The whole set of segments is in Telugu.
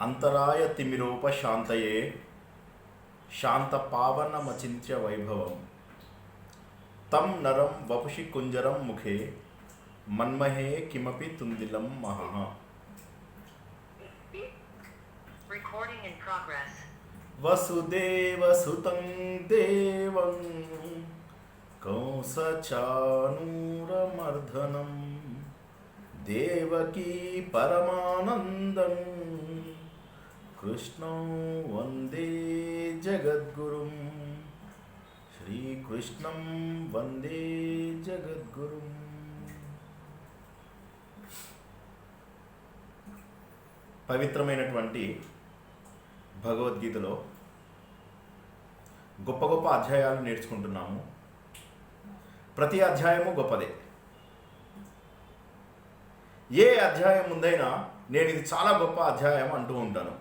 అంతరాయ తిమిరోపశాంతయే శాంతపావనమచింత్య వైభవం తం నరం వపుషి కుంజరం ముఖే మన్మహే కిమపి తుందిలం మహః. వసుదేవసుతం దేవం కంసచానూరమర్దనం దేవకీ పరమానందం కృష్ణం వందే జగద్గురుం. శ్రీకృష్ణం వందే జగద్గురుం. పవిత్రమైనటువంటి భగవద్గీతలో గొప్ప గొప్ప అధ్యాయాలు నేర్చుకుంటున్నాము. ప్రతి అధ్యాయము గొప్పదే. ఏ అధ్యాయం ముందైనా నేను ఇది చాలా గొప్ప అధ్యాయం అంటూ ఉంటాను.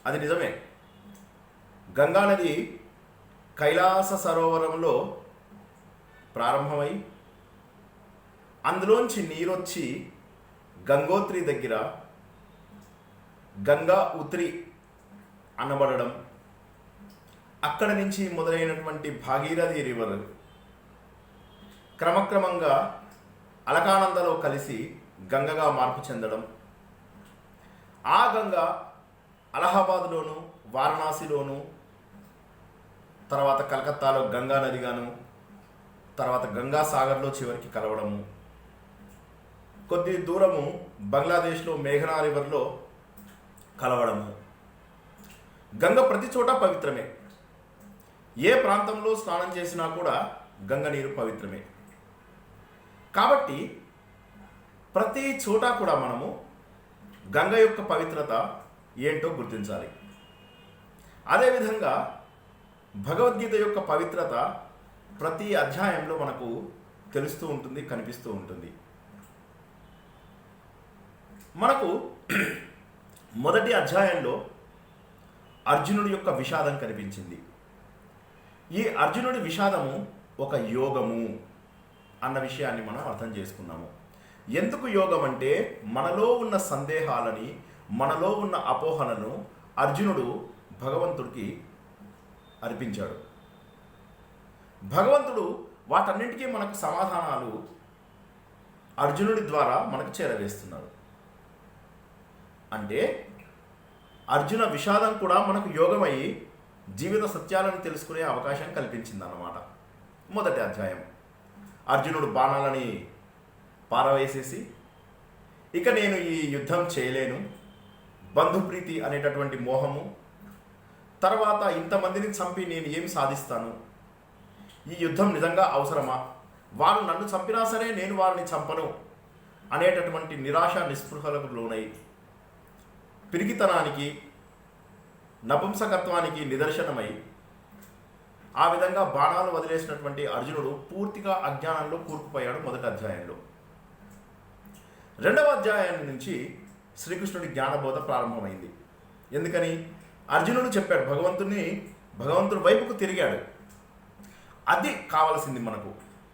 అది నిజమే. గంగానది కైలాస సరోవరంలో ప్రారంభమై అందులోంచి నీరొచ్చి గంగోత్రి దగ్గర గంగా ఉత్రి అనబడడం, అక్కడ నుంచి మొదలైనటువంటి భాగీరథి రివర్ క్రమక్రమంగా అలకానందలో కలిసి గంగగా మార్పు చెందడం, ఆ గంగ అలహాబాద్లోను వారణాసిలోను తర్వాత కలకత్తాలో గంగా నదిగాను తర్వాత గంగా సాగర్లో చివరికి కలవడము, కొద్ది దూరము బంగ్లాదేశ్లో మేఘనా రివర్లో కలవడము. గంగ ప్రతి చోట పవిత్రమే. ఏ ప్రాంతంలో స్నానం చేసినా కూడా గంగ నీరు పవిత్రమే. కాబట్టి ప్రతి చోట కూడా మనము గంగ యొక్క పవిత్రత ఏంటో గుర్తించాలి. అదేవిధంగా భగవద్గీత యొక్క పవిత్రత ప్రతి అధ్యాయంలో మనకు తెలుస్తూ ఉంటుంది, కనిపిస్తూ ఉంటుంది. మనకు మొదటి అధ్యాయంలో అర్జునుడి యొక్క విషాదం కనిపించింది. ఈ అర్జునుడి విషాదము ఒక యోగము అన్న విషయాన్ని మనం అర్థం చేసుకున్నాము. ఎందుకు యోగం అంటే మనలో ఉన్న సందేహాలని, మనలో ఉన్న అపోహలను అర్జునుడు భగవంతుడికి అర్పించాడు. భగవంతుడు వాటన్నింటికీ మనకు సమాధానాలు అర్జునుడి ద్వారా మనకు చేరవేస్తున్నాడు. అంటే అర్జున విషాదం కూడా మనకు యోగమై జీవిత సత్యాలను తెలుసుకునే అవకాశం కల్పించిందన్నమాట. మొదటి అధ్యాయం అర్జునుడు బాణాలని పారవేసేసి ఇక నేను ఈ యుద్ధం చేయలేను, బంధుప్రీతి అనేటటువంటి మోహము, తర్వాత ఇంతమందిని చంపి నేను ఏం సాధిస్తాను, ఈ యుద్ధం నిజంగా అవసరమా, వారు నన్ను చంపినా సరే నేను వారిని చంపను అనేటటువంటి నిరాశ నిస్పృహలకు లోనై పిరికితనానికి నపుంసకత్వానికి నిదర్శనమై ఆ విధంగా బాణాలు వదిలేసినటువంటి అర్జునుడు పూర్తిగా అజ్ఞానంలో కూరుకుపోయాడు మొదటి అధ్యాయంలో. రెండవ అధ్యాయం నుంచి శ్రీకృష్ణుడి జ్ఞానబోధ ప్రారంభమైంది. ఎందుకని అర్జునుడు చెప్పాడు, భగవంతుడి వైపుకు తిరిగాడు. అది కావలసింది మనకు.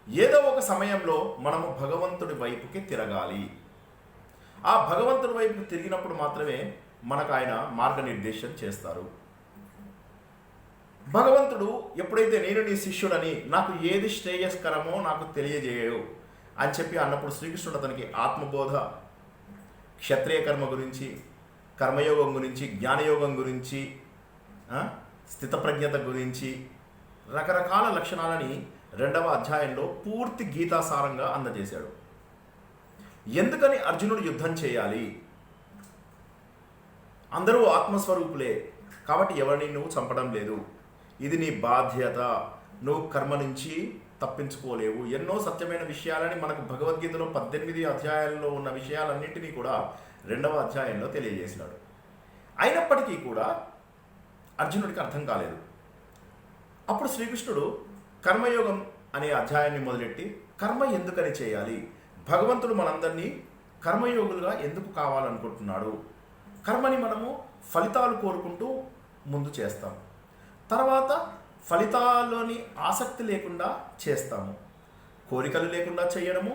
ఏదో ఒక సమయంలో మనము భగవంతుడి వైపుకి తిరగాలి. ఆ భగవంతుడి వైపు తిరిగినప్పుడు మాత్రమే మనకు ఆయన మార్గనిర్దేశం చేస్తారు. భగవంతుడు ఎప్పుడైతే నేను నీ శిష్యుడని, నాకు ఏది శ్రేయస్కరమో నాకు తెలియజేయవు అని చెప్పి అన్నప్పుడు శ్రీకృష్ణుడు అతనికి ఆత్మబోధ, క్షత్రియ కర్మ గురించి, కర్మయోగం గురించి, జ్ఞానయోగం గురించి, స్థితప్రజ్ఞత గురించి రకరకాల లక్షణాలని రెండవ అధ్యాయంలో పూర్తి గీతాసారంగా అందజేశాడు. ఎందుకని అర్జునుడు యుద్ధం చేయాలి? అందరూ ఆత్మస్వరూపులే కాబట్టి ఎవరిని నువ్వు చంపడం లేదు, ఇది నీ బాధ్యత, నువ్వు కర్మ నుంచి తప్పించుకోలేవు. ఎన్నో సత్యమైన విషయాలని మనకు భగవద్గీతలో 18 అధ్యాయాల్లో ఉన్న విషయాలన్నింటినీ కూడా రెండవ అధ్యాయంలో తెలియజేసినాడు. అయినప్పటికీ కూడా అర్జునుడికి అర్థం కాలేదు. అప్పుడు శ్రీకృష్ణుడు కర్మయోగం అనే అధ్యాయాన్ని మొదలెట్టి కర్మ ఎందుకని చేయాలి, భగవంతుడు మనందరినీ కర్మయోగులుగా ఎందుకు కావాలనుకుంటున్నాడు, కర్మని మనము ఫలితాలు కోరుకుంటూ ముందు చేస్తాం, తర్వాత ఫలితాల్లోని ఆసక్తి లేకుండా చేస్తాము, కోరికలు లేకుండా చేయడము,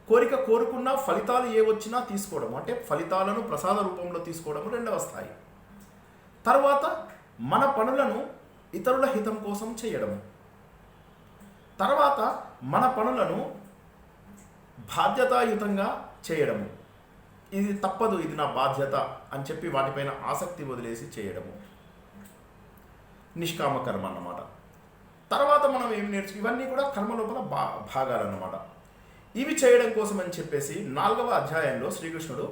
కోరిక కోరుకున్న ఫలితాలు ఏ వచ్చినా తీసుకోవడం, అంటే ఫలితాలను ప్రసాద రూపంలో తీసుకోవడము రెండవ స్థాయి. తర్వాత మన పనులను ఇతరుల హితం కోసం చేయడము, తర్వాత మన పనులను బాధ్యతాయుతంగా చేయడము, ఇది తప్పదు, ఇది నా బాధ్యత అని చెప్పి వాటిపైన ఆసక్తి వదిలేసి చేయడము, నిష్కామ కర్మ అన్నమాట. తర్వాత మనం ఏం ఇవన్నీ కూడా కర్మ లోపల భాగాలన్నమాట. ఇవి చేయడం కోసం అని చెప్పేసి 4వ అధ్యాయంలో శ్రీకృష్ణుడు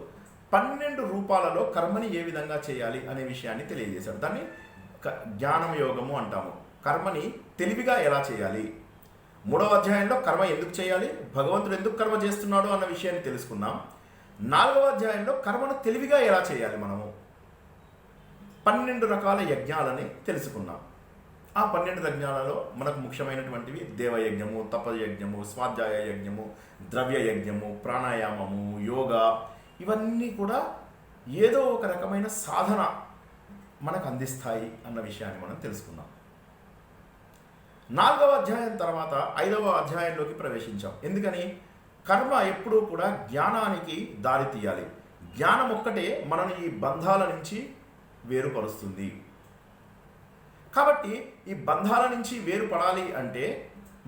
12 రూపాలలో కర్మని ఏ విధంగా చేయాలి అనే విషయాన్ని తెలియజేశాడు. దాన్ని జ్ఞానం యోగము అంటాము. కర్మని తెలివిగా ఎలా చేయాలి. 3వ అధ్యాయంలో కర్మ ఎందుకు చేయాలి, భగవంతుడు ఎందుకు కర్మ చేస్తున్నాడు అన్న విషయాన్ని తెలుసుకున్నాం. 4వ అధ్యాయంలో కర్మను తెలివిగా ఎలా చేయాలి మనము 12 రకాల యజ్ఞాలని తెలుసుకున్నాం. ఆ 12 యజ్ఞాలలో మనకు ముఖ్యమైనటువంటివి దేవయజ్ఞము, తపయజ్ఞము, స్వాధ్యాయ యజ్ఞము, ద్రవ్య యజ్ఞము, ప్రాణాయామము, యోగా, ఇవన్నీ కూడా ఏదో ఒక రకమైన సాధన మనకు అందిస్తాయి అన్న విషయాన్ని మనం తెలుసుకున్నాం. 4వ అధ్యాయం తర్వాత 5వ అధ్యాయంలోకి ప్రవేశించాం. ఎందుకని? కర్మ ఎప్పుడూ కూడా జ్ఞానానికి దారి తీయాలి. జ్ఞానం ఒక్కటే మనను ఈ బంధాల నుంచి వేరుపరుస్తుంది. కాబట్టి ఈ బంధాల నుంచి వేరుపడాలి అంటే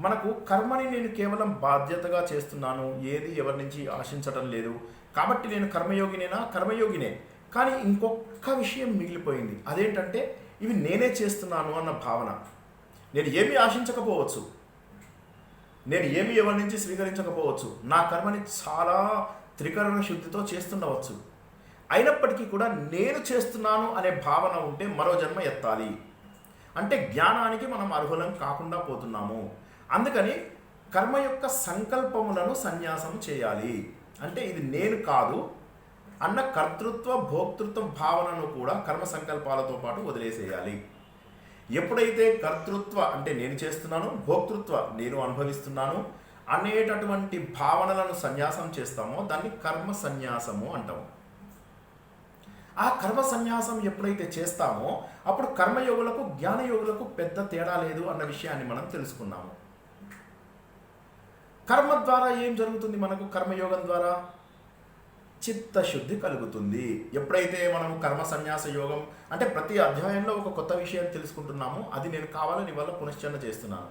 మనకు కర్మని నేను కేవలం బాధ్యతగా చేస్తున్నాను, ఏది ఎవరి నుంచి ఆశించటం లేదు, కాబట్టి నేను కర్మయోగినే. కానీ ఇంకొక విషయం మిగిలిపోయింది. అదేంటంటే ఇవి నేనే చేస్తున్నాను అన్న భావన. నేను ఏమీ ఆశించకపోవచ్చు, నేను ఏమీ ఎవరి నుంచి స్వీకరించకపోవచ్చు, నా కర్మని చాలా త్రికరణ శుద్ధితో చేస్తుండవచ్చు. అయినప్పటికీ కూడా నేను చేస్తున్నాను అనే భావన ఉంటే మరో జన్మ ఎత్తాలి. అంటే జ్ఞానానికి మనం అర్హులం కాకుండా పోతున్నాము. అందుకని కర్మ యొక్క సంకల్పములను సన్యాసం చేయాలి. అంటే ఇది నేను కాదు అన్న కర్తృత్వ భోక్తృత్వ భావనను కూడా కర్మ సంకల్పాలతో పాటు వదిలేసేయాలి. ఎప్పుడైతే కర్తృత్వ అంటే నేను చేస్తున్నాను, భోక్తృత్వ నేను అనుభవిస్తున్నాను అనేటటువంటి భావనలను సన్యాసం చేస్తామో దాన్ని కర్మ సన్యాసము అంటాము. ఆ కర్మ సన్యాసం ఎప్పుడైతే చేస్తామో అప్పుడు కర్మయోగులకు జ్ఞానయోగులకు పెద్ద తేడా లేదు అన్న విషయాన్ని మనం తెలుసుకున్నాము. కర్మ ద్వారా ఏం జరుగుతుంది? మనకు కర్మయోగం ద్వారా చిత్తశుద్ధి కలుగుతుంది. ఎప్పుడైతే మనం కర్మ సన్యాస యోగం అంటే ప్రతి అధ్యాయంలో ఒక కొత్త విషయాన్ని తెలుసుకుంటున్నామో అది నేను కావాలని వల్ల పునశ్చరణ చేస్తున్నాను.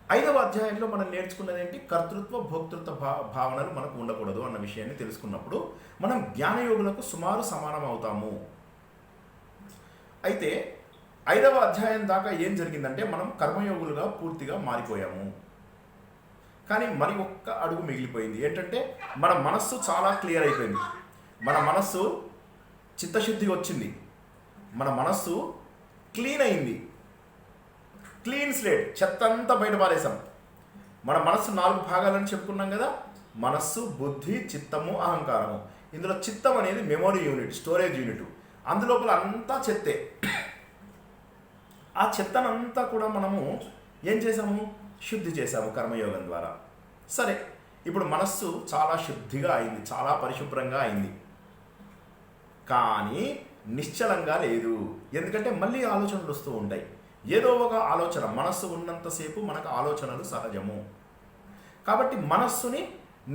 5వ అధ్యాయంలో మనం నేర్చుకున్నది ఏంటి? కర్తృత్వ భోక్తృత్వ భావనలు మనకు ఉండకూడదు అన్న విషయాన్ని తెలుసుకున్నప్పుడు మనం జ్ఞానయోగులకు సుమారు సమానం అవుతాము. అయితే 5వ అధ్యాయం దాకా ఏం జరిగిందంటే మనం కర్మయోగులుగా పూర్తిగా మారిపోయాము. కానీ మరి ఒక్క అడుగు మిగిలిపోయింది. ఏంటంటే మన మనస్సు చాలా క్లియర్ అయిపోయింది. మన మనస్సు చిత్తశుద్ధి వచ్చింది. మన మనస్సు క్లీన్ అయింది. క్లీన్ స్లేట్, చెత్త అంతా బయట పారేసాం. మన మనస్సు 4 భాగాలని చెప్పుకున్నాం కదా, మనస్సు, బుద్ధి, చిత్తము, అహంకారము. ఇందులో చిత్తం అనేది మెమొరీ యూనిట్, స్టోరేజ్ యూనిట్. అందులోపల అంతా చెత్తే. ఆ చెత్తనంతా కూడా మనము ఏం చేసాము? శుద్ధి చేశాము కర్మయోగం ద్వారా. సరే, ఇప్పుడు మనస్సు చాలా శుద్ధిగా అయింది, చాలా పరిశుభ్రంగా అయింది. కానీ నిశ్చలంగా లేదు. ఎందుకంటే మళ్ళీ ఆలోచనలు వస్తూ ఉంటాయి. ఏదో ఒక ఆలోచన, మనస్సు ఉన్నంతసేపు మనకు ఆలోచనలు సహజము. కాబట్టి మనస్సుని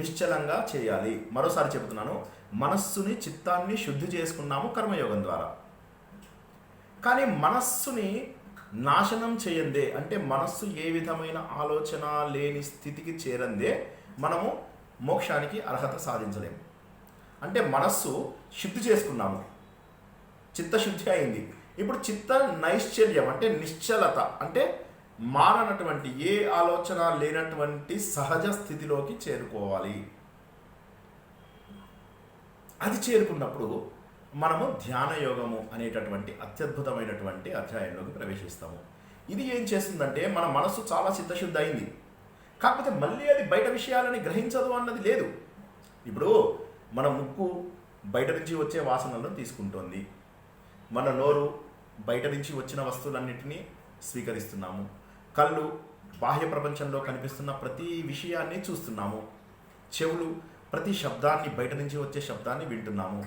నిశ్చలంగా చేయాలి. మరోసారి చెబుతున్నాను, మనస్సుని, చిత్తాన్ని శుద్ధి చేసుకున్నాము కర్మయోగం ద్వారా. కానీ మనస్సుని నాశనం చేయందే, అంటే మనస్సు ఏ విధమైన ఆలోచన లేని స్థితికి చేరందే మనము మోక్షానికి అర్హత సాధించలేము. అంటే మనస్సు శుద్ధి చేసుకున్నాము, చిత్తశుద్ధి అయింది. ఇప్పుడు చిత్త నైశ్చల్యం అంటే నిశ్చలత, అంటే మారనటువంటి ఏ ఆలోచన లేనటువంటి సహజ స్థితిలోకి చేరుకోవాలి. అది చేరుకున్నప్పుడు మనము ధ్యాన యోగము అనేటటువంటి అత్యద్భుతమైనటువంటి అధ్యాయంలోకి ప్రవేశిస్తాము. ఇది ఏం చేస్తుందంటే మన మనస్సు చాలా చిత్తశుద్ధి అయింది, కాకపోతే మళ్ళీ అది బయట విషయాలని గ్రహించదు అన్నది లేదు. ఇప్పుడు మన ముక్కు బయట నుంచి వచ్చే వాసనలను తీసుకుంటోంది, మన నోరు బయట నుంచి వచ్చిన వస్తువులన్నింటినీ స్వీకరిస్తున్నాము, కళ్ళు బాహ్య ప్రపంచంలో కనిపిస్తున్న ప్రతి విషయాన్ని చూస్తున్నాము, చెవులు ప్రతి శబ్దాన్ని, బయట నుంచి వచ్చే శబ్దాన్ని వింటున్నాము,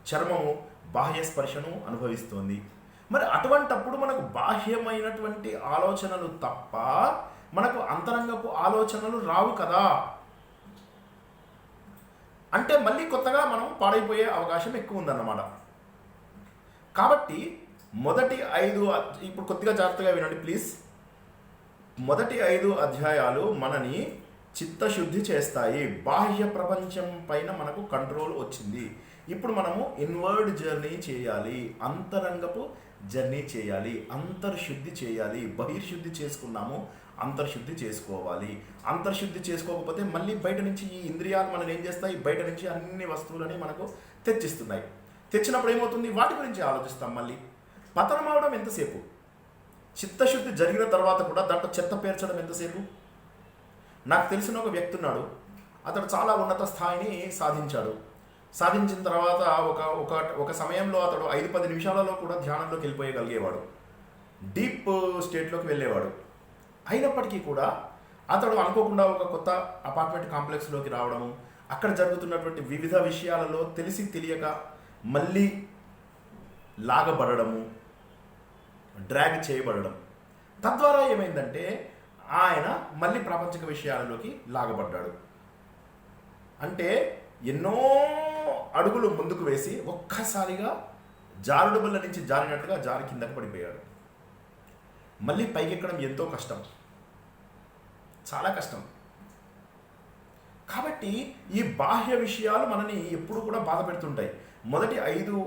చర్మము బాహ్య స్పర్శను అనుభవిస్తోంది. మరి అటువంటప్పుడు మనకు బాహ్యమైనటువంటి ఆలోచనలు తప్ప మనకు అంతరంగపు ఆలోచనలు రావు కదా. అంటే మళ్ళీ కొత్తగా మనం పాడైపోయే అవకాశం ఎక్కువ ఉందన్నమాట. కాబట్టి మొదటి 5 ఇప్పుడు కొద్దిగా జాగ్రత్తగా వినండి ప్లీజ్. మొదటి 5 అధ్యాయాలు మనని చిత్తశుద్ధి చేస్తాయి. బాహ్య ప్రపంచం పైన మనకు కంట్రోల్ వచ్చింది. ఇప్పుడు మనము ఇన్వర్డ్ జర్నీ చేయాలి, అంతరంగపు జర్నీ చేయాలి, అంతర్శుద్ధి చేయాలి. బహిర్శుద్ధి చేసుకున్నాము, అంతర్శుద్ధి చేసుకోవాలి. అంతర్శుద్ధి చేసుకోకపోతే మళ్ళీ బయట నుంచి ఈ ఇంద్రియాలు మనం ఏం చేస్తాయి, బయట నుంచి అన్ని వస్తువులని మనకు తెచ్చిస్తున్నాయి. తెచ్చినప్పుడు ఏమవుతుంది, వాటి గురించి ఆలోచిస్తాం. మళ్ళీ పతనం అవడం ఎంతసేపు, చిత్తశుద్ధి జరిగిన తర్వాత కూడా దాంట్లో చెత్త పేర్చడం ఎంతసేపు. నాకు తెలిసిన ఒక వ్యక్తి ఉన్నాడు, అతడు చాలా ఉన్నత స్థాయిని సాధించాడు. సాధించిన తర్వాత ఒక సమయంలో అతడు 5-10 నిమిషాలలో కూడా ధ్యానంలోకి వెళ్ళిపోయగలిగేవాడు, డీప్ స్టేట్లోకి వెళ్ళేవాడు. అయినప్పటికీ కూడా అతడు అనుకోకుండా ఒక కొత్త అపార్ట్మెంట్ కాంప్లెక్స్లోకి రావడము, అక్కడ జరుగుతున్నటువంటి వివిధ విషయాలలో తెలిసి తెలియక మళ్ళీ లాగబడము, డ్రాగ్ చేయబడడం. తద్వారా ఏమైందంటే ఆయన మళ్ళీ ప్రాపంచిక విషయాలలోకి లాగబడ్డాడు. అంటే ఎన్నో అడుగులు ముందుకు వేసి ఒక్కసారిగా జారుడు బల్ల నుంచి జారినట్టుగా జారి కిందకు పడిపోయాడు. మళ్ళీ పైకెక్కడం ఎంతో కష్టం, చాలా కష్టం. కాబట్టి ఈ బాహ్య విషయాలు మనని ఎప్పుడు కూడా బాధ పెడుతుంటాయి. మొదటి 5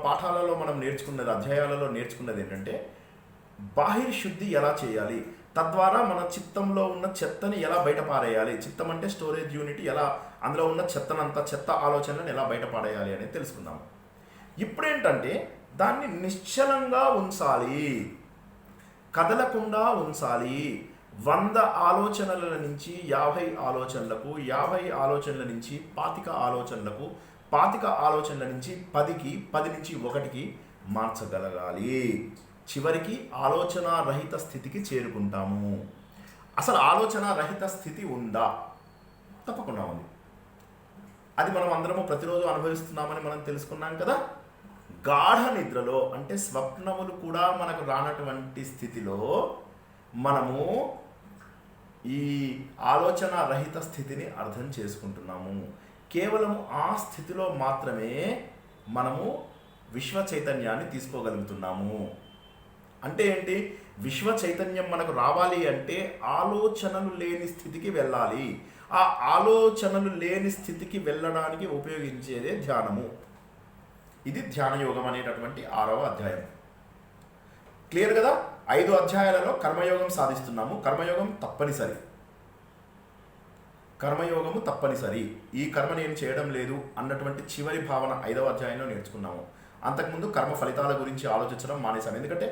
పాఠాలలో మనం నేర్చుకున్నది, అధ్యాయాలలో నేర్చుకున్నది ఏంటంటే బాహిర్శుద్ధి ఎలా చేయాలి, తద్వారా మన చిత్తంలో ఉన్న చెత్తని ఎలా బయటపారేయాలి. చిత్తం అంటే స్టోరేజ్ యూనిట్, ఎలా అందులో ఉన్న చెత్త ఆలోచనలను ఎలా బయటపారేయాలి అనేది తెలుసుకుందాం. ఇప్పుడేంటంటే దాన్ని నిశ్చలంగా ఉంచాలి, కదలకుండా ఉంచాలి. 100 ఆలోచనల నుంచి 50 ఆలోచనలకు, 50 ఆలోచనల నుంచి 25 ఆలోచనలకు, 25 ఆలోచనల నుంచి 10కి, 10 నుంచి 1కి మార్చగలగాలి. చివరికి ఆలోచన రహిత స్థితికి చేరుకుంటాము. అసలు ఆలోచన రహిత స్థితి ఉందా? తప్పకుండా ఉంది. అది మనం అందరము ప్రతిరోజు అనుభవిస్తున్నామని మనం తెలుసుకున్నాం కదా. గాఢ నిద్రలో అంటే స్వప్నములు కూడా మనకు రానటువంటి స్థితిలో మనము ఈ ఆలోచన రహిత స్థితిని అర్థం చేసుకుంటున్నాము. కేవలము ఆ స్థితిలో మాత్రమే మనము విశ్వ చైతన్యాన్ని తీసుకోగలుగుతున్నాము. అంటే ఏంటి, విశ్వ చైతన్యం మనకు రావాలి అంటే ఆలోచనలు లేని స్థితికి వెళ్ళాలి. ఆ ఆలోచనలు లేని స్థితికి వెళ్ళడానికి ఉపయోగించేదే ధ్యానము. ఇది ధ్యాన యోగం అనేటటువంటి 6వ అధ్యాయం. క్లియర్ కదా. 5 అధ్యాయాలలో కర్మయోగం సాధిస్తున్నాము. కర్మయోగం తప్పనిసరి, కర్మయోగము తప్పనిసరి. ఈ కర్మ నేను చేయడం లేదు అన్నటువంటి చివరి భావన 5వ అధ్యాయంలో నేర్చుకున్నాము. అంతకుముందు కర్మ ఫలితాల గురించి ఆలోచించడం మానేశాము. ఎందుకంటే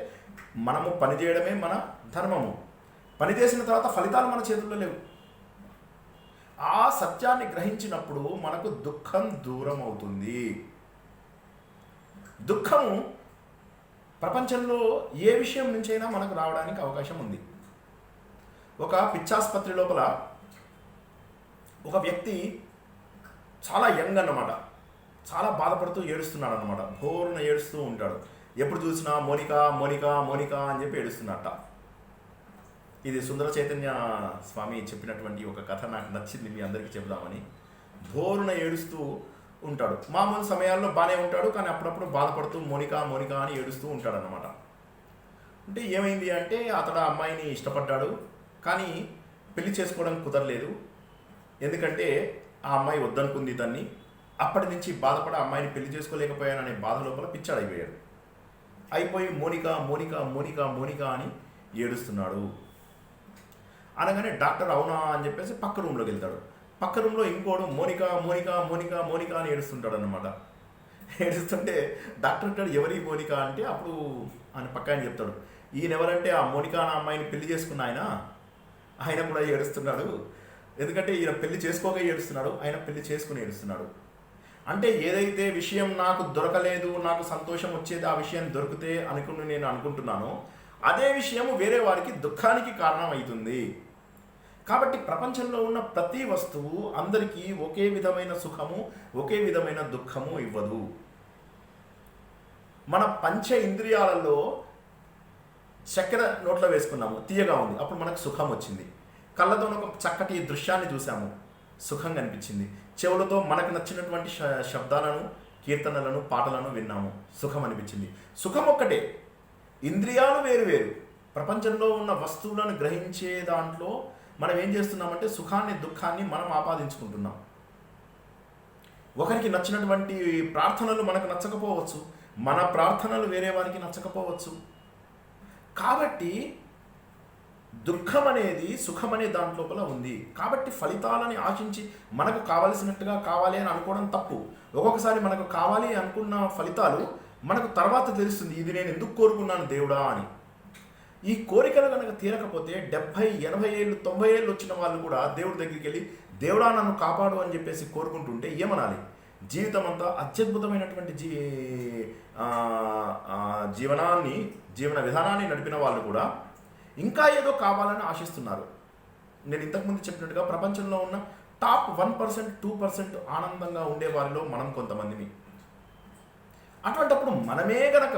మనము పని చేయడమే మన ధర్మము. పని చేసిన తర్వాత ఫలితాలు మన చేతుల్లో లేవు. ఆ సత్యాన్ని గ్రహించినప్పుడు మనకు దుఃఖం దూరం అవుతుంది. దుఃఖము ప్రపంచంలో ఏ విషయం నుంచైనా మనకు రావడానికి అవకాశం ఉంది. ఒక పిచ్చాసుపత్రి లోపల ఒక వ్యక్తి చాలా యంగ్ అన్నమాట, చాలా బాధపడుతూ ఏడుస్తున్నాడు అన్నమాట. ఘోరున ఏడుస్తూ ఉంటాడు. ఎప్పుడు చూసినా మోనికా మోనికా మోనికా అని చెప్పి ఏడుస్తున్నట్ట. ఇది సుందర చైతన్య స్వామి చెప్పినటువంటి ఒక కథ నాకు నచ్చింది, మీ అందరికీ చెబుదామని. ఘోరున ఏడుస్తూ ఉంటాడు. మామూలు సమయాల్లో బాగానే ఉంటాడు, కానీ అప్పుడప్పుడు బాధపడుతూ మోనికా మోనికా అని ఏడుస్తూ ఉంటాడు అన్నమాట. అంటే ఏమైంది అంటే అతడు ఆ అమ్మాయిని ఇష్టపడ్డాడు, కానీ పెళ్లి చేసుకోవడం కుదరలేదు. ఎందుకంటే ఆ అమ్మాయి వద్దనుకుంది తన్ని. అప్పటి నుంచి బాధపడి ఆ అమ్మాయిని పెళ్లి చేసుకోలేకపోయాననే బాధ లోపల పిచ్చాడైపోయాడు. అయిపోయి మోనికా మోనికా మోనికా మోనికా అని ఏడుస్తున్నాడు. అనగానే డాక్టర్ అవునా అని చెప్పేసి పక్క రూమ్లోకి వెళ్తాడు. పక్క రూమ్లో ఇంకోడు మోనికా మోనికా మోనికా మోనికా అని ఏడుస్తుంటాడు అనమాట. ఏడుస్తుంటే డాక్టర్ అంటాడు ఎవరి మోనికా అంటే, అప్పుడు ఆయన పక్క ఆయన చెప్తాడు, ఈయన ఎవరంటే ఆ మోనికా అన్న అమ్మాయిని పెళ్లి చేసుకున్న ఆయన కూడా ఏడుస్తున్నాడు. ఎందుకంటే ఈయన పెళ్లి చేసుకోగా ఏడుస్తున్నాడు, ఆయన పెళ్లి చేసుకుని ఏడుస్తున్నాడు. అంటే ఏదైతే విషయం నాకు దొరకలేదు, నాకు సంతోషం వచ్చేది ఆ విషయం దొరికితే నేను అనుకుంటున్నానో అదే విషయం వేరే వారికి దుఃఖానికి కారణం అవుతుంది. కాబట్టి ప్రపంచంలో ఉన్న ప్రతి వస్తువు అందరికీ ఒకే విధమైన సుఖము, ఒకే విధమైన దుఃఖము ఇవ్వదు. మన పంచ ఇంద్రియాలలో చక్కెర నోట్లో వేసుకున్నాము, తీయగా ఉంది, అప్పుడు మనకు సుఖం వచ్చింది. కళ్ళతో ఒక చక్కటి దృశ్యాన్ని చూసాము, సుఖంగా అనిపించింది. చెవులతో మనకు నచ్చినటువంటి శబ్దాలను కీర్తనలను పాటలను విన్నాము, సుఖం అనిపించింది. సుఖం ఒక్కటే, ఇంద్రియాలు వేరు వేరు. ప్రపంచంలో ఉన్న వస్తువులను గ్రహించే దాంట్లో మనం ఏం చేస్తున్నామంటే సుఖాన్ని దుఃఖాన్ని మనం ఆపాదించుకుంటున్నాం. ఒకరికి నచ్చినటువంటి ప్రార్థనలు మనకు నచ్చకపోవచ్చు, మన ప్రార్థనలు వేరే వారికి నచ్చకపోవచ్చు. కాబట్టి దుఃఖం అనేది సుఖం అనే దాంట్ లోపల ఉంది. కాబట్టి ఫలితాలని ఆశించి మనకు కావలసినట్టుగా కావాలి అని అనుకోవడం తప్పు. ఒక్కొక్కసారి మనకు కావాలి అనుకున్న ఫలితాలు మనకు తర్వాత తెలుస్తుంది, ఇది నేను ఎందుకు కోరుకున్నాను దేవుడా అని. ఈ కోరికలు కనుక తీరకపోతే 70, 80 ఏళ్ళు 90 ఏళ్ళు వచ్చిన వాళ్ళు కూడా దేవుడి దగ్గరికి వెళ్ళి దేవుడా నన్ను కాపాడు అని చెప్పేసి కోరుకుంటుంటే ఏమనాలి? జీవితం అంతా అత్యద్భుతమైనటువంటి జీవన విధానాన్ని నడిపిన వాళ్ళు కూడా ఇంకా ఏదో కావాలని ఆశిస్తున్నారు. నేను ఇంతకుముందు చెప్పినట్టుగా ప్రపంచంలో ఉన్న టాప్ 1%, 2% ఆనందంగా ఉండే వారిలో మనం కొంతమందిని. అటువంటప్పుడు మనమే గనక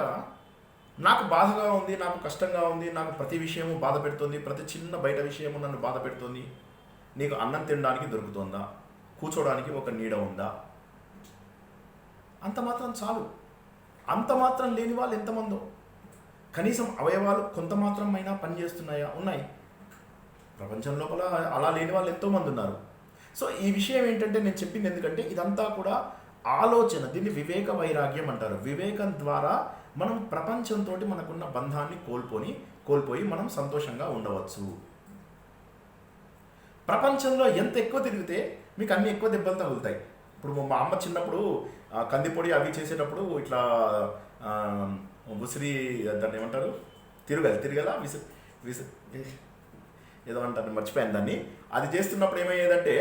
నాకు బాధగా ఉంది, నాకు కష్టంగా ఉంది, నాకు ప్రతి విషయము బాధ పెడుతుంది, ప్రతి చిన్న బయట విషయము నన్ను బాధ పెడుతుంది, నీకు అన్నం తినడానికి దొరుకుతుందా, కూర్చోడానికి ఒక నీడ ఉందా, అంత మాత్రం చాలు. అంత మాత్రం లేని వాళ్ళు ఎంతమందో, కనీసం అవయవాలు కొంత మాత్రమైనా పనిచేస్తున్నాయా? ఉన్నాయి. ప్రపంచం లోపల అలా లేని వాళ్ళు ఎంతోమంది ఉన్నారు. సో ఈ విషయం ఏంటంటే నేను చెప్పింది ఎందుకంటే ఇదంతా కూడా ఆలోచన, దీన్ని వివేక వైరాగ్యం అంటారు. వివేకం ద్వారా మనం ప్రపంచంతో మనకున్న బంధాన్ని కోల్పోయి మనం సంతోషంగా ఉండవచ్చు. ప్రపంచంలో ఎంత ఎక్కువ తిరిగితే మీకు అన్ని ఎక్కువ దెబ్బలు తగులుతాయి. ఇప్పుడు మా అమ్మ చిన్నప్పుడు కందిపొడి అవి చేసేటప్పుడు ఇట్లా ఉసిరి, దాన్ని ఏమంటారు, తిరగల ఏదో అంటారు, మర్చిపోయాను దాన్ని. అది చేస్తున్నప్పుడు ఏమయ్యేదంటే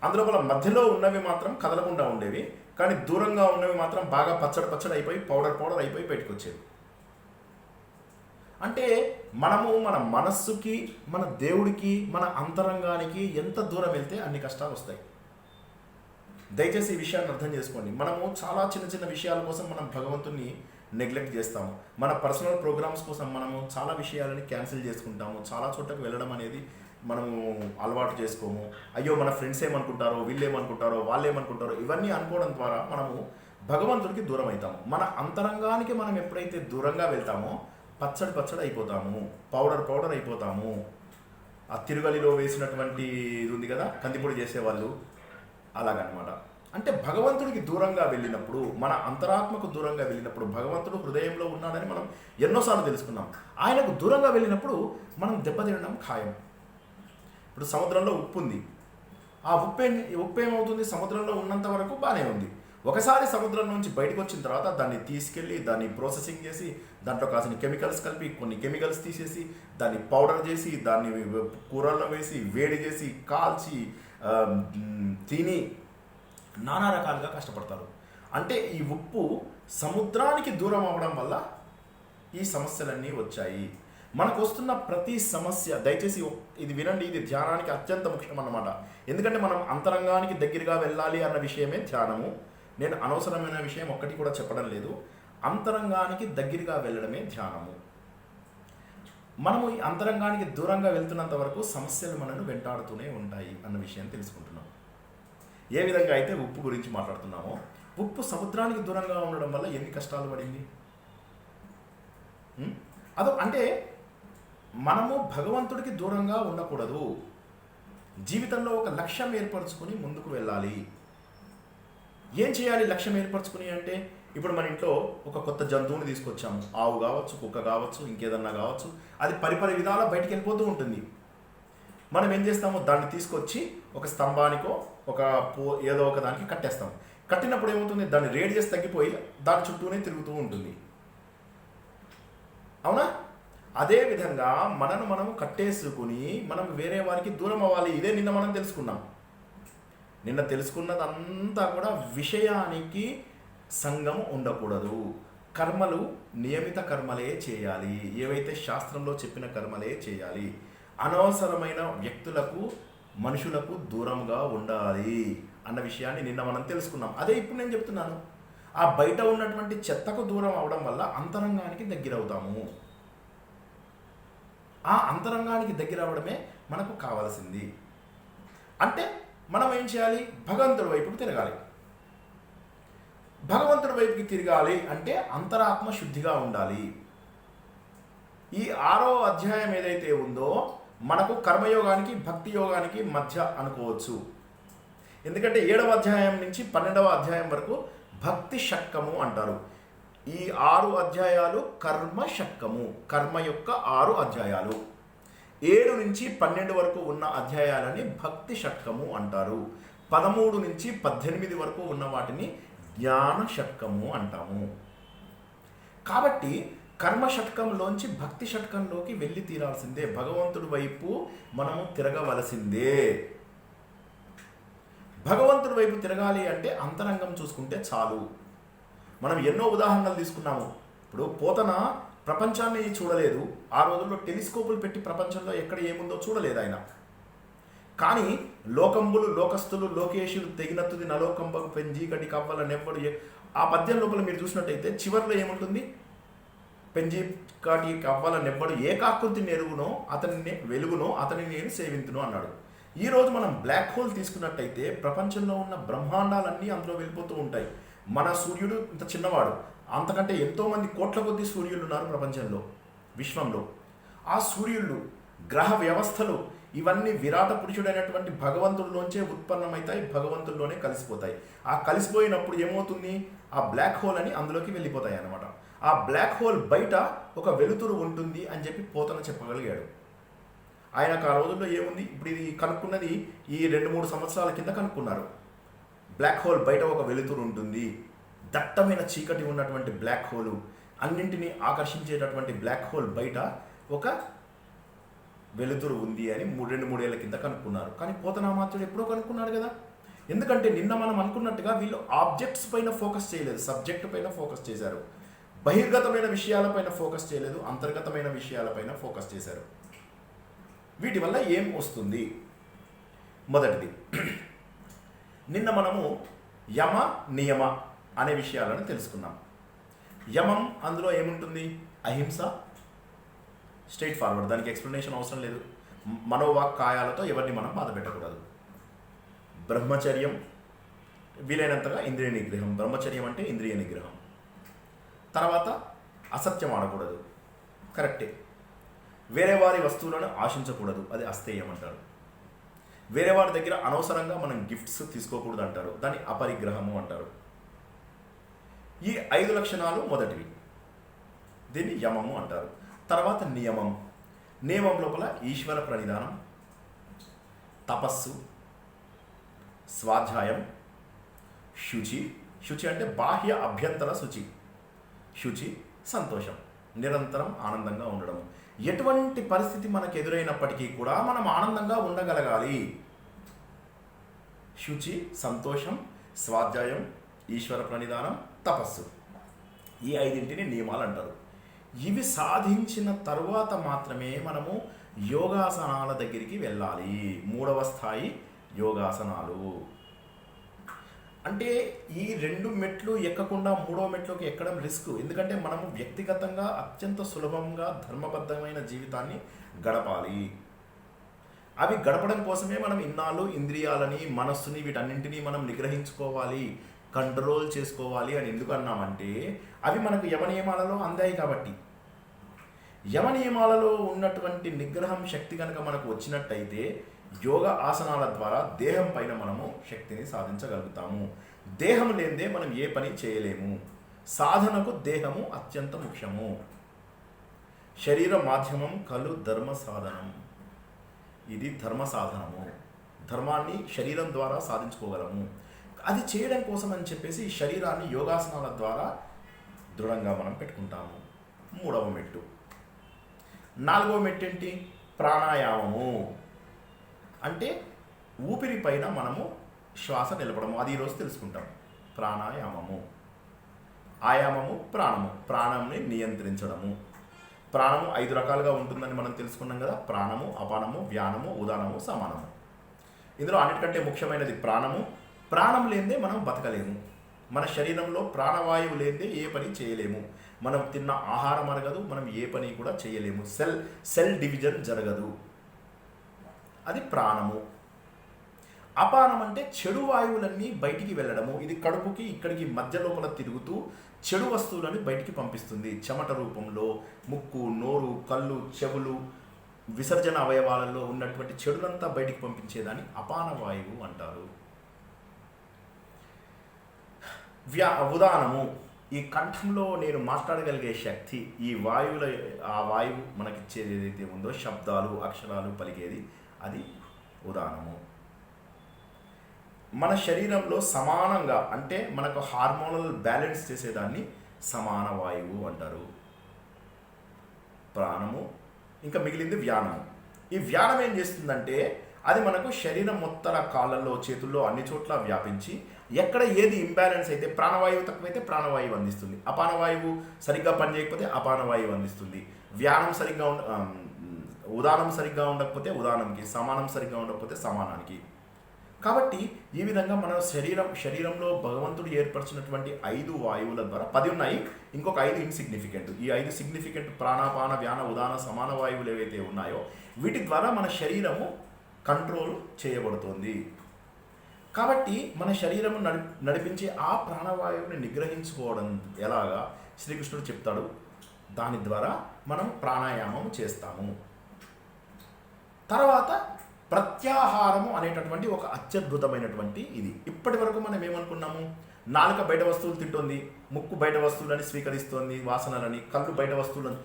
అందులో మధ్యలో ఉన్నవి మాత్రం కదలకుండా ఉండేవి, కానీ దూరంగా ఉన్నవి మాత్రం బాగా పచ్చడి అయిపోయి పౌడర్ అయిపోయి బయటకు వచ్చేవి. అంటే మనము మన మనస్సుకి, మన దేవుడికి, మన అంతరంగానికి ఎంత దూరం వెళ్తే అన్ని కష్టాలు వస్తాయి. దయచేసి ఈ విషయాన్ని అర్థం చేసుకోండి. మనము చాలా చిన్న విషయాల కోసం మనం భగవంతుని నెగ్లెక్ట్ చేస్తాము. మన పర్సనల్ ప్రోగ్రామ్స్ కోసం మనము చాలా విషయాలని క్యాన్సిల్ చేసుకుంటాము. చాలా చోట్లకు వెళ్ళడం అనేది మనము అలవాటు చేసుకోము. అయ్యో మన ఫ్రెండ్స్ ఏమనుకుంటారో, వీళ్ళు ఏమనుకుంటారో, వాళ్ళు ఏమనుకుంటారో, ఇవన్నీ అనుకోవడం ద్వారా మనము భగవంతుడికి దూరం అవుతాము. మన అంతరంగానికి మనం ఎప్పుడైతే దూరంగా వెళ్తామో పచ్చడి అయిపోతాము, పౌడర్ అయిపోతాము. ఆ తిరుగలిలో వేసినటువంటి ఇది ఉంది కదా, కందిపొడి చేసేవాళ్ళు, అలాగనమాట. అంటే భగవంతుడికి దూరంగా వెళ్ళినప్పుడు, మన అంతరాత్మకు దూరంగా వెళ్ళినప్పుడు, భగవంతుడు హృదయంలో ఉన్నాడని మనం ఎన్నోసార్లు తెలుసుకున్నాం. ఆయనకు దూరంగా వెళ్ళినప్పుడు మనం దెబ్బతినడం ఖాయం. ఇప్పుడు సముద్రంలో ఉప్పు ఉంది. ఆ ఉప్పు ఏమవుతుంది? సముద్రంలో ఉన్నంత వరకు బాగానే ఉంది. ఒకసారి సముద్రం నుంచి బయటకు వచ్చిన తర్వాత దాన్ని తీసుకెళ్ళి దాన్ని ప్రాసెసింగ్ చేసి దాంట్లో కాసిన కెమికల్స్ కలిపి, కొన్ని కెమికల్స్ తీసేసి దాన్ని పౌడర్ చేసి దాన్ని కూరల్లో వేసి వేడి చేసి కాల్చి తిని నానా రకాలుగా కష్టపడతారు. అంటే ఈ ఉప్పు సముద్రానికి దూరం అవ్వడం వల్ల ఈ సమస్యలన్నీ వచ్చాయి. మనకు వస్తున్న ప్రతి సమస్య, దయచేసి ఇది వినండి, ఇది ధ్యానానికి అత్యంత ముఖ్యం అన్నమాట. ఎందుకంటే మనం అంతరంగానికి దగ్గరగా వెళ్ళాలి అన్న విషయమే ధ్యానము. నేను అనవసరమైన విషయం ఒక్కటి కూడా చెప్పడం లేదు. అంతరంగానికి దగ్గరగా వెళ్ళడమే ధ్యానము. మనము ఈ అంతరంగానికి దూరంగా వెళ్తున్నంత వరకు సమస్యలు మనను వెంటాడుతూనే ఉంటాయి అన్న విషయం తెలుసుకుంటున్నాం. ఏ విధంగా అయితే ఉప్పు గురించి మాట్లాడుతున్నామో, ఉప్పు సముద్రానికి దూరంగా ఉండడం వల్ల ఎన్ని కష్టాలు పడింది. అంటే మనము భగవంతుడికి దూరంగా ఉండకూడదు. జీవితంలో ఒక లక్ష్యం ఏర్పరచుకుని ముందుకు వెళ్ళాలి. ఏం చేయాలి లక్ష్యం ఏర్పరచుకుని అంటే, ఇప్పుడు మన ఇంట్లో ఒక కొత్త జంతువుని తీసుకొచ్చాము, ఆవు కావచ్చు, కుక్క కావచ్చు, ఇంకేదన్నా కావచ్చు, అది పరిపరి విధాలా బయటికి వెళ్ళిపోతూ ఉంటుంది. మనం ఏం చేస్తాము, దాన్ని తీసుకొచ్చి ఒక స్తంభానికో ఏదో ఒక దానికి కట్టేస్తాం. కట్టినప్పుడు ఏమవుతుంది, దాని రేడియస్ తగ్గిపోయి దాని చుట్టూనే తిరుగుతూ ఉంటుంది. అవునా? అదేవిధంగా మనము కట్టేసుకుని మనం వేరే వారికి దూరం అవ్వాలి. ఇదే నిన్న మనం తెలుసుకున్నాం. నిన్న తెలుసుకున్నదంతా కూడా విషయానికి సంగం ఉండకూడదు. కర్మలు నియమిత కర్మలే చేయాలి. ఏవైతే శాస్త్రంలో చెప్పిన కర్మలే చేయాలి. అనవసరమైన వ్యక్తులకు, మనుషులకు దూరంగా ఉండాలి అన్న విషయాన్ని నిన్న మనం తెలుసుకున్నాం. అదే ఇప్పుడు నేను చెప్తున్నాను. ఆ బయట ఉన్నటువంటి చెత్తకు దూరం అవడం వల్ల అంతరంగానికి దగ్గర అవుతాము. ఆ అంతరంగానికి దగ్గర అవడమే మనకు కావాల్సింది. అంటే మనం ఏం చేయాలి, భగవంతుడి వైపుకు తిరగాలి. భగవంతుడి వైపుకి తిరగాలి అంటే అంతరాత్మ శుద్ధిగా ఉండాలి. ఈ 6వ అధ్యాయం ఏదైతే ఉందో మనకు కర్మయోగానికి భక్తి యోగానికి మధ్య అనుకోవచ్చు. ఎందుకంటే 7వ అధ్యాయం నుంచి 12వ అధ్యాయం వరకు భక్తి షట్కము అంటారు. ఈ 6 అధ్యాయాలు కర్మ షట్కము, కర్మ యొక్క 6 అధ్యాయాలు. 7 నుంచి 12 వరకు ఉన్న అధ్యాయాలని భక్తి షట్కము అంటారు. 13 నుంచి 18 వరకు ఉన్న వాటిని జ్ఞాన షట్కము అంటాము. కాబట్టి కర్మ షట్కంలోంచి భక్తి షట్కంలోకి వెళ్ళి తీరాల్సిందే. భగవంతుడి వైపు మనము తిరగవలసిందే. భగవంతుడి వైపు తిరగాలి అంటే అంతరంగం చూసుకుంటే చాలు. మనం ఎన్నో ఉదాహరణలు తీసుకున్నాము. ఇప్పుడు పోతన ప్రపంచాన్ని చూడలేదు. ఆ రోజుల్లో టెలిస్కోపులు పెట్టి ప్రపంచంలో ఎక్కడ ఏముందో చూడలేదు ఆయన. కానీ లోకంబులు లోకస్తులు లోకేశులు తెగినత్తుది నలోకంబకు పెంజీకటి కవ్వల నెవ్వడు. ఆ పద్యం లోపల మీరు చూసినట్టయితే చివరిలో ఏముంటుంది? పెంజీ కాటి కవ్వల నెవ్వడు ఏకాకృతి నెరుగునో అతని వెలుగునో అతని నేను సేవింతును అన్నాడు. ఈరోజు మనం బ్లాక్ హోల్ తీసుకున్నట్టయితే ప్రపంచంలో ఉన్న బ్రహ్మాండాలన్నీ అందులో వెళ్ళిపోతూ ఉంటాయి. మన సూర్యుడు ఇంత చిన్నవాడు, అంతకంటే ఎంతోమంది కోట్ల కొద్ది సూర్యులు ఉన్నారు ప్రపంచంలో, విశ్వంలో. ఆ సూర్యుళ్ళు, గ్రహ వ్యవస్థలు ఇవన్నీ విరాట పురుషుడైనటువంటి భగవంతుడిలోంచే ఉత్పన్నమవుతాయి, భగవంతుల్లోనే కలిసిపోతాయి. ఆ కలిసిపోయినప్పుడు ఏమవుతుంది? ఆ బ్లాక్ హోల్ అని అందులోకి వెళ్ళిపోతాయి అన్నమాట. ఆ బ్లాక్ హోల్ బయట ఒక వెలుతురు ఉంటుంది అని చెప్పి పోతన చెప్పగలిగాడు. ఆయనకు ఆ రోజుల్లో ఏముంది? ఇప్పుడు ఇది కనుక్కున్నది ఈ 2-3 సంవత్సరాల కింద కనుక్కున్నారు. బ్లాక్ హోల్ బయట ఒక వెలుతురు ఉంటుంది, దట్టమైన చీకటి ఉన్నటువంటి బ్లాక్ హోలు, అన్నింటినీ ఆకర్షించేటటువంటి బ్లాక్ హోల్ బయట ఒక వెలుతురు ఉంది అని 2-3 ఏళ్ల కింద కనుక్కున్నారు. కానీ పోతనామాత్రుడు ఎప్పుడో కనుక్కున్నాడు కదా. ఎందుకంటే నిన్న మనం అనుకున్నట్టుగా వీళ్ళు ఆబ్జెక్ట్స్ పైన ఫోకస్ చేయలేదు, సబ్జెక్ట్ పైన ఫోకస్ చేశారు. బహిర్గతమైన విషయాలపైన ఫోకస్ చేయలేదు, అంతర్గతమైన విషయాలపైన ఫోకస్ చేశారు. వీటి వల్ల ఏం వస్తుంది? మొదటిది, నిన్న మనము యమ నియమ అనే విషయాలను తెలుసుకున్నాం. యమం అందులో ఏముంటుంది? అహింస, స్ట్రైట్ ఫార్వర్డ్, దానికి ఎక్స్ప్లెనేషన్ అవసరం లేదు. మనోవాక్కాయాలతో ఎవరిని మనం బాధ పెట్టకూడదు. బ్రహ్మచర్యం, వీలైనంతగా ఇంద్రియ నిగ్రహం. బ్రహ్మచర్యం అంటే ఇంద్రియ నిగ్రహం. తర్వాత అసత్యం ఆడకూడదు, కరెక్టే. వేరే వారి వస్తువులను ఆశించకూడదు, అది అస్థేయం అంటారు. వేరే వారి దగ్గర అనవసరంగా మనం గిఫ్ట్స్ తీసుకోకూడదు అంటారు, దాన్ని అపరిగ్రహము అంటారు. ఈ 5 లక్షణాలు మొదటివి, దీన్ని యమము అంటారు. తర్వాత నియమం. నియమం లోపల ఈశ్వర ప్రణిధానం, తపస్సు, స్వాధ్యాయం, శుచి. శుచి అంటే బాహ్య అభ్యంతర శుచి. శుచి, సంతోషం, నిరంతరం ఆనందంగా ఉండడం. ఎటువంటి పరిస్థితి మనకు ఎదురైనప్పటికీ కూడా మనం ఆనందంగా ఉండగలగాలి. శుచి, సంతోషం, స్వాధ్యాయం, ఈశ్వర ప్రణిధానం, తపస్సు, ఈ 5 నియమాలు అంటారు. ఇవి సాధించిన తరువాత మాత్రమే మనము యోగాసనాల దగ్గరికి వెళ్ళాలి. 3వ స్థాయి యోగాసనాలు. అంటే ఈ 2 మెట్లు ఎక్కకుండా 3వ మెట్లోకి ఎక్కడం రిస్క్. ఎందుకంటే మనము వ్యక్తిగతంగా అత్యంత సులభంగా ధర్మబద్ధమైన జీవితాన్ని గడపాలి. అవి గడపడం కోసమే మనం ఇన్నాళ్ళు ఇంద్రియాలని, మనస్సుని, వీటన్నింటినీ మనం నిగ్రహించుకోవాలి, కంట్రోల్ చేసుకోవాలి అని ఎందుకు అన్నామంటే అవి మనకు యమనియమాలలో అందాయి కాబట్టి. యమనియమాలలో ఉన్నటువంటి నిగ్రహం శక్తి కనుక మనకు వచ్చినట్టయితే యోగ ఆసనాల ద్వారా దేహం పైన మనము శక్తిని సాధించగలుగుతాము. దేహం లేనిదే మనం ఏ పని చేయలేము. సాధనకు దేహము అత్యంత ముఖ్యము. శరీర మాధ్యమం కలు ధర్మ సాధనం. ఇది ధర్మ సాధనము. ధర్మాన్ని శరీరం ద్వారా సాధించుకోగలము. అది చేయడం కోసం అని చెప్పేసి ఈ శరీరాన్ని యోగాసనాల ద్వారా దృఢంగా మనం పెట్టుకుంటాము. 3వ మెట్టు. 4వ మెట్టు ఏంటి? ప్రాణాయామము. అంటే ఊపిరి పైన మనము శ్వాస నిలపడము. అది ఈరోజు తెలుసుకుంటాం. ప్రాణాయామము. ఆయామము ప్రాణము. ప్రాణంని నియంత్రించడము. ప్రాణము 5 రకాలుగా ఉంటుందని మనం తెలుసుకున్నాం కదా. ప్రాణము, అపానము, వ్యానము, ఉదానము, సమానము. ఇందులో అన్నిటికంటే ముఖ్యమైనది ప్రాణము. ప్రాణం లేనిదే మనం బతకలేము. మన శరీరంలో ప్రాణవాయువు లేనిదే ఏ పని చేయలేము. మనం తిన్న ఆహారం అరగదు, మనం ఏ పని కూడా చేయలేము. సెల్ డివిజన్ జరగదు. అది ప్రాణము. అపానం అంటే చెడు వాయువులన్నీ బయటికి వెళ్ళడము. ఇది కడుపుకి ఇక్కడికి మధ్య లోపల తిరుగుతూ చెడు వస్తువులని బయటికి పంపిస్తుంది. చెమట రూపంలో ముక్కు, నోరు, కళ్ళు, చెవులు, విసర్జన అవయవాలలో ఉన్నటువంటి చెడులంతా బయటికి పంపించేదాన్ని అపాన వాయువు అంటారు. ఉదానము, ఈ కంఠంలో నేను మాట్లాడగలిగే శక్తి, ఈ వాయువుల ఆ వాయువు మనకిచ్చేది ఏదైతే ఉందో శబ్దాలు, అక్షరాలు పలికేది, అది ఉదానము. మన శరీరంలో సమానంగా అంటే మనకు హార్మోనల్ బ్యాలెన్స్ చేసేదాన్ని సమాన వాయువు అంటారు. ప్రాణము, ఇంకా మిగిలింది వ్యానము. ఈ వ్యానం ఏం చేస్తుందంటే అది మనకు శరీరం మొత్తం కాళ్ళల్లో, చేతుల్లో అన్ని చోట్ల వ్యాపించి ఎక్కడ ఏది ఇంబ్యాలెన్స్ అయితే ప్రాణవాయువు తక్కువైతే ప్రాణవాయువు అందిస్తుంది, అపానవాయువు సరిగ్గా పనిచేయకపోతే అపానవాయువు అందిస్తుంది. వ్యానం సరిగ్గా ఉదానం సరిగ్గా ఉండకపోతే ఉదానంకి, సమానం సరిగ్గా ఉండకపోతే సమానానికి. కాబట్టి ఈ విధంగా మన శరీరంలో భగవంతుడు ఏర్పరిచినటువంటి 5 వాయువుల ద్వారా 10 ఉన్నాయి, ఇంకొక 5 ఇన్సిగ్నిఫికెంట్. ఈ 5 సిగ్నిఫికెంట్ ప్రాణాపాన వ్యాన ఉదాన సమాన వాయువులు ఏవైతే ఉన్నాయో వీటి ద్వారా మన శరీరము కంట్రోల్ చేయబడుతుంది. కాబట్టి మన శరీరము నడిపించే ఆ ప్రాణవాయువుని నిగ్రహించుకోవడం ఎలాగా శ్రీకృష్ణుడు చెప్తాడు. దాని ద్వారా మనం ప్రాణాయామం చేస్తాము. తర్వాత ప్రత్యాహారము అనేటటువంటి ఒక అత్యద్భుతమైనటువంటి ఇది. ఇప్పటి వరకు మనం ఏమనుకున్నాము, నాలుక బయట వస్తువులు తింటుంది, ముక్కు బయట వస్తువులని స్వీకరిస్తోంది, వాసనలని, కళ్ళు బయట వస్తువులను,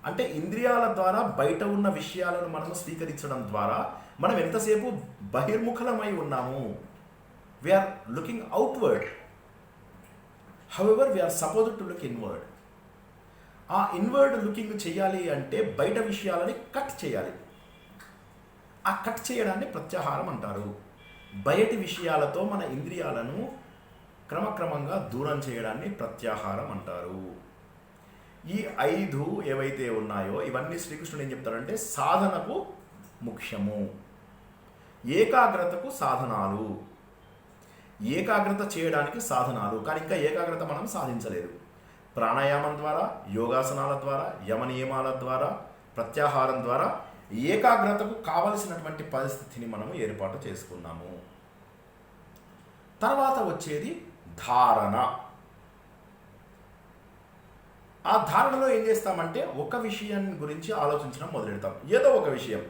అంటే ఇంద్రియాల ద్వారా బయట ఉన్న విషయాలను మనము స్వీకరించడం ద్వారా మనం ఎంతసేపు బహిర్ముఖలమై ఉన్నాము. We are looking outward, however we are supposed to look inward. ఆ ఇన్వర్డ్ లుకింగ్ చేయాలి అంటే బయట విషయాలని కట్ చేయాలి. ఆ కట్ చేయడాన్ని ప్రత్యాహారం అంటారు. బయటి విషయాలతో మన ఇంద్రియాలను క్రమక్రమంగా దూరం చేయడాన్ని ప్రత్యాహారం అంటారు. ఈ 5 ఏవైతే ఉన్నాయో ఇవన్నీ శ్రీకృష్ణుడు ఏం చెప్తారంటే సాధనకు ముఖ్యము, ఏకాగ్రతకు సాధనాలు, ఏకాగ్రత చేయడానికి సాధనాలు. కానీ ఇంకా ఏకాగ్రత మనం సాధించలేదు. ప్రాణాయామం ద్వారా, యోగాసనాల ద్వారా, యమనియమాల ద్వారా, ప్రత్యాహారం ద్వారా ఏకాగ్రతకు కావలసినటువంటి పరిస్థితిని మనము ఏర్పాటు చేసుకున్నాము. తర్వాత వచ్చేది ధారణ. ఆ ధారణలో ఏం చేస్తామంటే ఒక విషయం గురించి ఆలోచించడం మొదలెడతాం, ఏదో ఒక విషయం.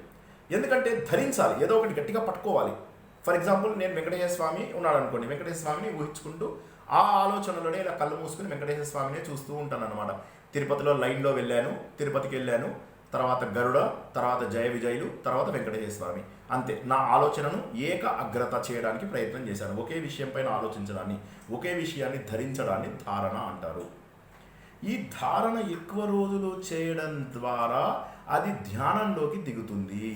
ఎందుకంటే ధరించాలి, ఏదో ఒకటి గట్టిగా పట్టుకోవాలి. ఫర్ ఎగ్జాంపుల్ నేను వెంకటేశ్వర స్వామి ఉన్నాడు అనుకోండి, వెంకటేశ్వర స్వామిని ఊహించుకుంటూ ఆ ఆలోచనలోనే ఇలా కళ్ళు మూసుకుని వెంకటేశ్వర స్వామినే చూస్తూ ఉంటాను అనమాట. తిరుపతిలో లైన్లో వెళ్ళాను, తిరుపతికి వెళ్ళాను, తర్వాత గరుడ, తర్వాత జయ విజయులు, తర్వాత వెంకటేశ్వర స్వామి, అంతే. నా ఆలోచనను ఏక అగ్రత చేయడానికి ప్రయత్నం చేశాను. ఒకే విషయం పైన ఆలోచించడాన్ని, ఒకే విషయాన్ని ధరించడాన్ని ధారణ అంటారు. ఈ ధారణ ఎక్కువ రోజులు చేయడం ద్వారా అది ధ్యానంలోకి దిగుతుంది.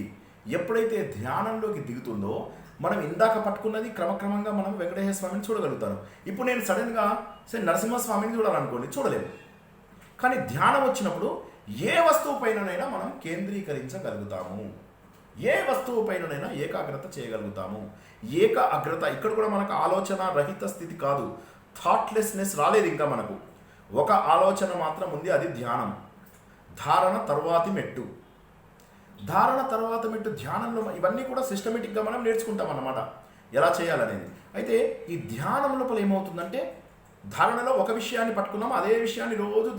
ఎప్పుడైతే ధ్యానంలోకి దిగుతుందో మనం ఇందాక పట్టుకున్నది క్రమక్రమంగా మనం వెంకటేశ్వర స్వామిని చూడగలుగుతాను. ఇప్పుడు నేను సడన్గా నరసింహస్వామిని చూడాలనుకోండి, చూడలేము. కానీ ధ్యానం వచ్చినప్పుడు ఏ వస్తువు పైననైనా మనం కేంద్రీకరించగలుగుతాము, ఏ వస్తువు పైననైనా ఏకాగ్రత చేయగలుగుతాము. ఏక అగ్రత ఇక్కడ కూడా మనకు ఆలోచన రహిత స్థితి కాదు, థాట్లెస్నెస్ రాలేదు ఇంకా. మనకు ఒక ఆలోచన మాత్రం ఉంది, అది ధ్యానం. ధారణ తరువాతి మెట్టు, ధారణ తర్వాత మెట్టు ధ్యానంలో. ఇవన్నీ కూడా సిస్టమేటిక్గా మనం నేర్చుకుంటాం అన్నమాట, ఎలా చేయాలనేది. అయితే ఈ ధ్యానం లోపల ఏమవుతుందంటే ధారణలో ఒక విషయాన్ని పట్టుకున్నాం, అదే విషయాన్ని రోజు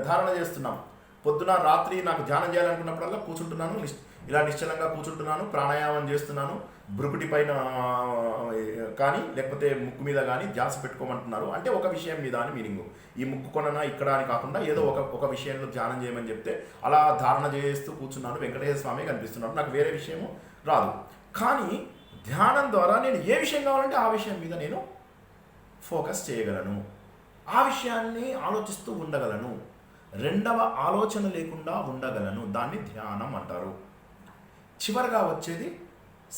ధారణ చేస్తున్నాం. పొద్దున రాత్రి నాకు ధ్యానం చేయాలనుకున్నప్పుడల్లా కూర్చుంటున్నాను, ఇలా నిశ్చలంగా కూర్చుంటున్నాను, ప్రాణాయామం చేస్తున్నాను. భృకుటి పైన కానీ లేకపోతే ముక్కు మీద కానీ ధ్యాస పెట్టుకోమంటున్నారు అంటే ఒక విషయం మీద అని మీనింగ్. ఈ ముక్కు కొననా ఇక్కడ అని కాకుండా ఏదో ఒక విషయంలో ధ్యానం చేయమని చెప్తే అలా ధారణ చేస్తూ కూర్చున్నాను, వెంకటేశ్వర స్వామి కనిపిస్తున్నాడు, నాకు వేరే విషయము రాదు. కానీ ధ్యానం ద్వారా నేను ఏ విషయం కావాలంటే ఆ విషయం మీద నేను ఫోకస్ చేయగలను, ఆ విషయాన్ని ఆలోచిస్తూ ఉండగలను, రెండవ ఆలోచన లేకుండా ఉండగలను. దాన్ని ధ్యానం అంటారు. చివరగా వచ్చేది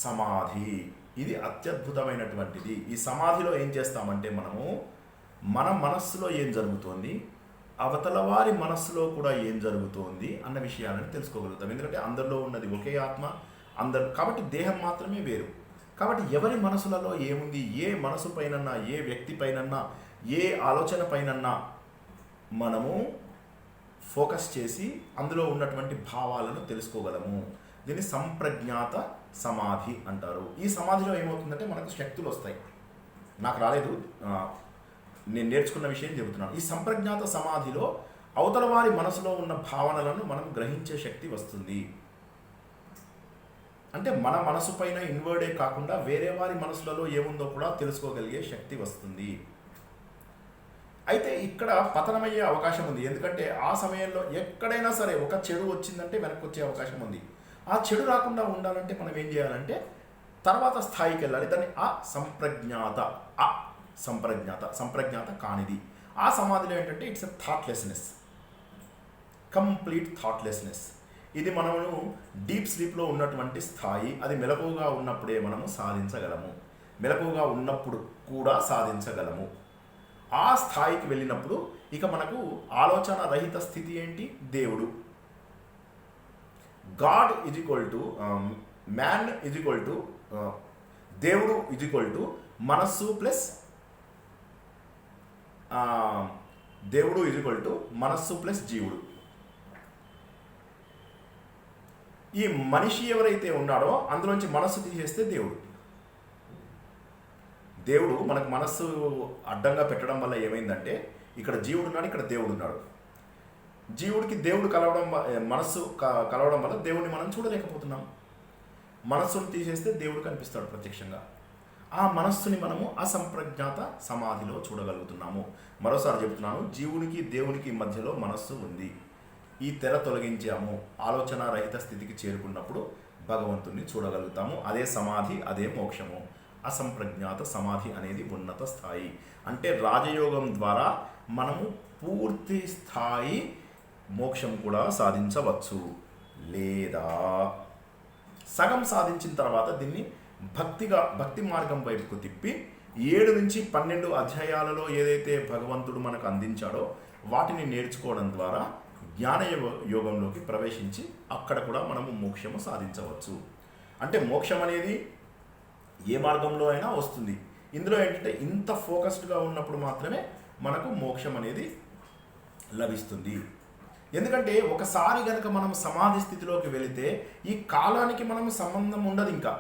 సమాధి. ఇది అత్యద్భుతమైనటువంటిది. ఈ సమాధిలో ఏం చేస్తామంటే మనము మన మనస్సులో ఏం జరుగుతోంది, అవతల వారి మనస్సులో కూడా ఏం జరుగుతోంది అన్న విషయాలను తెలుసుకోగలుగుతాం. ఎందుకంటే అందరిలో ఉన్నది ఒకే ఆత్మ, అందరు కాబట్టి దేహం మాత్రమే వేరు. కాబట్టి ఎవరి మనసులలో ఏముంది, ఏ మనసు పైనన్నా, ఏ వ్యక్తి పైనన్నా, ఏ ఆలోచన పైనన్నా మనము ఫోకస్ చేసి అందులో ఉన్నటువంటి భావాలను తెలుసుకోగలము. దీన్ని సంప్రజ్ఞాత సమాధి అంటారు. ఈ సమాధిలో ఏమవుతుందంటే మనకు శక్తులు వస్తాయి. నాకు రాలేదు, నేను నేర్చుకున్న విషయం చెబుతున్నాను. ఈ సంప్రజ్ఞాత సమాధిలో అవతల వారి మనసులో ఉన్న భావనలను మనం గ్రహించే శక్తి వస్తుంది. అంటే మన మనసు పైన ఇన్వర్డే కాకుండా వేరే వారి మనసులలో ఏముందో కూడా తెలుసుకోగలిగే శక్తి వస్తుంది. అయితే ఇక్కడ పతనమయ్యే అవకాశం ఉంది. ఎందుకంటే ఆ సమయంలో ఎక్కడైనా సరే ఒక చెడు వచ్చిందంటే వెనక్కి వచ్చే అవకాశం ఉంది. ఆ చెడు రాకుండా ఉండాలంటే మనం ఏం చేయాలంటే తర్వాత స్థాయికి వెళ్ళాలి. దాన్ని సంప్రజ్ఞాత కానిది. ఆ సమాధిలో ఏంటంటే it's a thoughtlessness, complete thoughtlessness. ఇది మనము డీప్ స్లీప్లో ఉన్నటువంటి స్థాయి. అది మెలకువగా ఉన్నప్పుడే మనము సాధించగలము. మెలకువగా ఉన్నప్పుడు కూడా సాధించగలము. ఆ స్థాయికి వెళ్ళినప్పుడు ఇక మనకు ఆలోచన రహిత స్థితి ఏంటి? దేవుడు. God is equal to man is equal to దేవుడు ఈజ్ ఈక్వల్ టు మనస్సు ప్లస్ దేవుడు ఈజ్ ఈక్వల్ టు మనస్సు ప్లస్ జీవుడు. ఈ మనిషి ఎవరైతే ఉన్నాడో అందులోంచి మనస్సు తీసేస్తే దేవుడు. దేవుడు మనకు మనస్సు అడ్డంగా పెట్టడం వల్ల ఏమైందంటే ఇక్కడ జీవుడు ఉన్నాడు, ఇక్కడ దేవుడు ఉన్నాడు. జీవుడికి దేవుడు మనస్సు కలవడం వల్ల దేవుడిని మనం చూడలేకపోతున్నాం. మనస్సును తీసేస్తే దేవుడు కనిపిస్తాడు ప్రత్యక్షంగా. ఆ మనస్సుని మనము అసంప్రజ్ఞాత సమాధిలో చూడగలుగుతున్నాము. మరోసారి చెప్తున్నాను, జీవునికి దేవునికి మధ్యలో మనస్సు ఉంది. ఈ తెర తొలగించాము, ఆలోచన రహిత స్థితికి చేరుకున్నప్పుడు భగవంతుణ్ణి చూడగలుగుతాము. అదే సమాధి, అదే మోక్షము. అసంప్రజ్ఞాత సమాధి అనేది ఉన్నత స్థాయి. అంటే రాజయోగం ద్వారా మనము పూర్తి స్థాయి మోక్షం కూడా సాధించవచ్చు. లేదా సగం సాధించిన తర్వాత దీన్ని భక్తి మార్గం వైపుకు తిప్పి 7 నుంచి 12 అధ్యాయాలలో ఏదైతే భగవంతుడు మనకు అందించాడో వాటిని నేర్చుకోవడం ద్వారా జ్ఞాన యోగంలోకి ప్రవేశించి అక్కడ కూడా మనము మోక్షము సాధించవచ్చు. అంటే మోక్షం అనేది ఏ మార్గంలో అయినా వస్తుంది. ఇందులో ఏంటంటే ఇంత ఫోకస్డ్గా ఉన్నప్పుడు మాత్రమే మనకు మోక్షం అనేది లభిస్తుంది. ఎందుకంటే ఒకసారి కనుక మనం సమాధి స్థితిలోకి వెళితే ఈ కాలానికి మనం సంబంధం ఉండదు ఇంకా.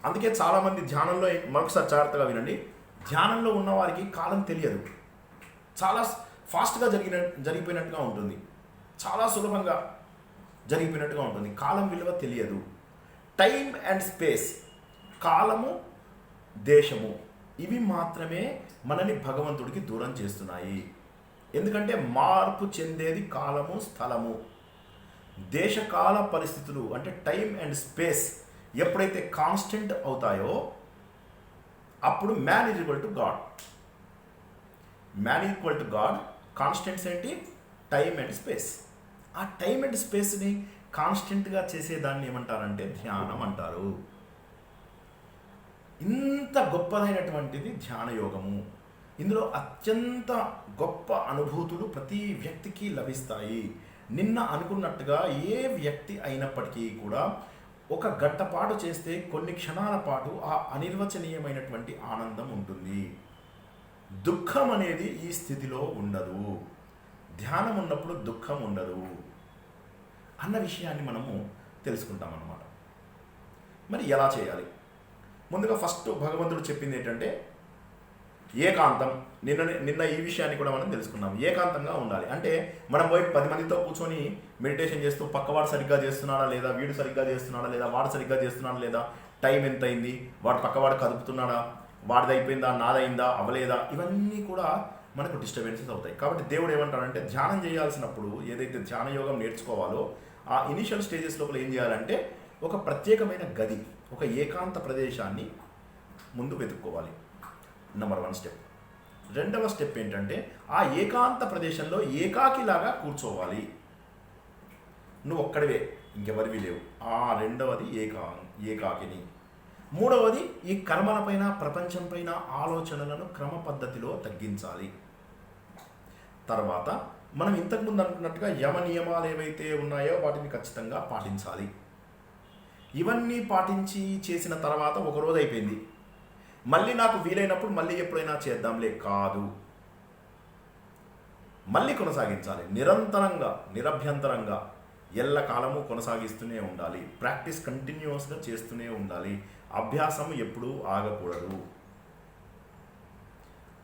అందుకే చాలామంది ధ్యానంలో, మరొకసారి జాగ్రత్తగా వినండి, ధ్యానంలో ఉన్న వారికి కాలం తెలియదు. చాలా ఫాస్ట్గా జరిగిపోయినట్టుగా ఉంటుంది, చాలా సులభంగా జరిగిపోయినట్టుగా ఉంటుంది. కాలం విలువ తెలియదు. టైం అండ్ స్పేస్, కాలము దేశము, ఇవి మాత్రమే మనని భగవంతుడికి దూరం చేస్తున్నాయి. ఎందుకంటే మార్పు చెందేది కాలము, స్థలము. దేశకాల పరిస్థితులు అంటే టైం అండ్ స్పేస్ ఎప్పుడైతే కాన్స్టెంట్ అవుతాయో అప్పుడు man is equal to God. Man equal to God. Constants ఏంటి? Time and space. ఆ టైం అండ్ స్పేస్ని కాన్స్టెంట్గా చేసేదాన్ని ఏమంటారంటే ధ్యానం అంటారు. ఇంత గొప్పదైనటువంటిది ధ్యాన యోగము. ఇందులో అత్యంత గొప్ప అనుభూతులు ప్రతి వ్యక్తికి లభిస్తాయి. నిన్న అనుకున్నట్టుగా ఏ వ్యక్తి అయినప్పటికీ కూడా ఒక గంట పాటు చేస్తే కొన్ని క్షణాల పాటు ఆ అనిర్వచనీయమైనటువంటి ఆనందం ఉంటుంది. దుఃఖం అనేది ఈ స్థితిలో ఉండదు. ధ్యానం ఉన్నప్పుడు దుఃఖం ఉండదు అన్న విషయాన్ని మనము తెలుసుకుంటాం అన్నమాట. మరి ఎలా చేయాలి? ముందుగా ఫస్ట్ భగవంతుడు చెప్పింది ఏంటంటే ఏకాంతం. నిన్న ఈ విషయాన్ని కూడా మనం తెలుసుకున్నాం. ఏకాంతంగా ఉండాలి అంటే మనం పోయి 10 మందితో కూర్చొని మెడిటేషన్ చేస్తూ పక్కవాడు సరిగ్గా చేస్తున్నాడా లేదా, వీడు సరిగ్గా చేస్తున్నాడా లేదా, వాడు సరిగ్గా చేస్తున్నాడా లేదా, టైం ఎంత అయింది, వాడు పక్కవాడు కదుపుతున్నాడా, వాడిది అయిపోయిందా, నాదైందా, అవ్వలేదా, ఇవన్నీ కూడా మనకు డిస్టర్బెన్సెస్ అవుతాయి. కాబట్టి దేవుడు ఏమంటాడంటే ధ్యానం చేయాల్సినప్పుడు ఏదైతే ధ్యాన యోగం నేర్చుకోవాలో ఆ ఇనిషియల్ స్టేజెస్ లోపల ఏం చేయాలంటే ఒక ప్రత్యేకమైన గది, ఒక ఏకాంత ప్రదేశాన్ని ముందు వెతుక్కోవాలి. Number 1 step. రెండవ స్టెప్ ఏంటంటే ఆ ఏకాంత ప్రదేశంలో ఏకాకిలాగా కూర్చోవాలి. నువ్వు ఒక్కడివే, ఇంకెవరివి లేవు. రెండవది ఏకాకిని. మూడవది ఈ కర్మలపైన, ప్రపంచంపైన ఆలోచనలను క్రమ పద్ధతిలో తగ్గించాలి. తర్వాత మనం ఇంతకుముందు అనుకున్నట్టుగా యమ నియమాలు ఏవైతే ఉన్నాయో వాటిని ఖచ్చితంగా పాటించాలి. ఇవన్నీ పాటించి చేసిన తర్వాత ఒకరోజు అయిపోయింది, మళ్ళీ నాకు వీలైనప్పుడు మళ్ళీ ఎప్పుడైనా చేద్దాంలే కాదు, మళ్ళీ కొనసాగించాలి. నిరంతరంగా, నిరభ్యంతరంగా ఎల్లకాలము కొనసాగిస్తూనే ఉండాలి. ప్రాక్టీస్ కంటిన్యూస్గా చేస్తూనే ఉండాలి. అభ్యాసం ఎప్పుడూ ఆగకూడదు.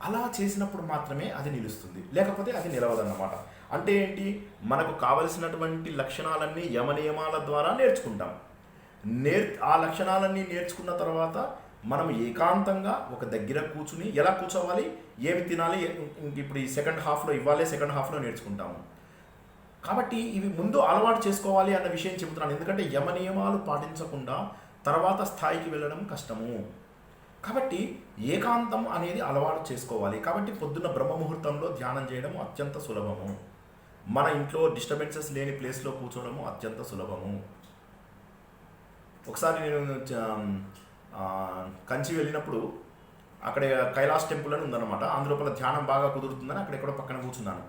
అలా చేసినప్పుడు మాత్రమే అది నిలుస్తుంది, లేకపోతే అది నిలవదన్నమాట. అంటే ఏంటి, మనకు కావలసినటువంటి లక్షణాలన్నీ యమనియమాల ద్వారా నేర్చుకుంటాం. ఆ లక్షణాలన్నీ నేర్చుకున్న తర్వాత మనం ఏకాంతంగా ఒక దగ్గర కూర్చుని ఎలా కూర్చోవాలి, ఏమి తినాలి, ఇప్పుడు ఈ సెకండ్ హాఫ్లో నేర్చుకుంటాము. కాబట్టి ఇవి ముందు అలవాటు చేసుకోవాలి అన్న విషయం చెబుతున్నాను. ఎందుకంటే యమనియమాలు పాటించకుండా తర్వాత స్థాయికి వెళ్ళడం కష్టము. కాబట్టి ఏకాంతం అనేది అలవాటు చేసుకోవాలి. కాబట్టి పొద్దున్న బ్రహ్మముహూర్తంలో ధ్యానం చేయడం అత్యంత సులభము. మన ఇంట్లో డిస్టర్బెన్సెస్ లేని ప్లేస్లో కూర్చోవడము అత్యంత సులభము. ఒకసారి నేను కంచి వెళ్ళినప్పుడు అక్కడ కైలాస్ టెంపుల్ అని ఉందన్నమాట. అందులోపల ధ్యానం బాగా కుదురుతుందని అక్కడెక్కడో పక్కన కూర్చున్నాను.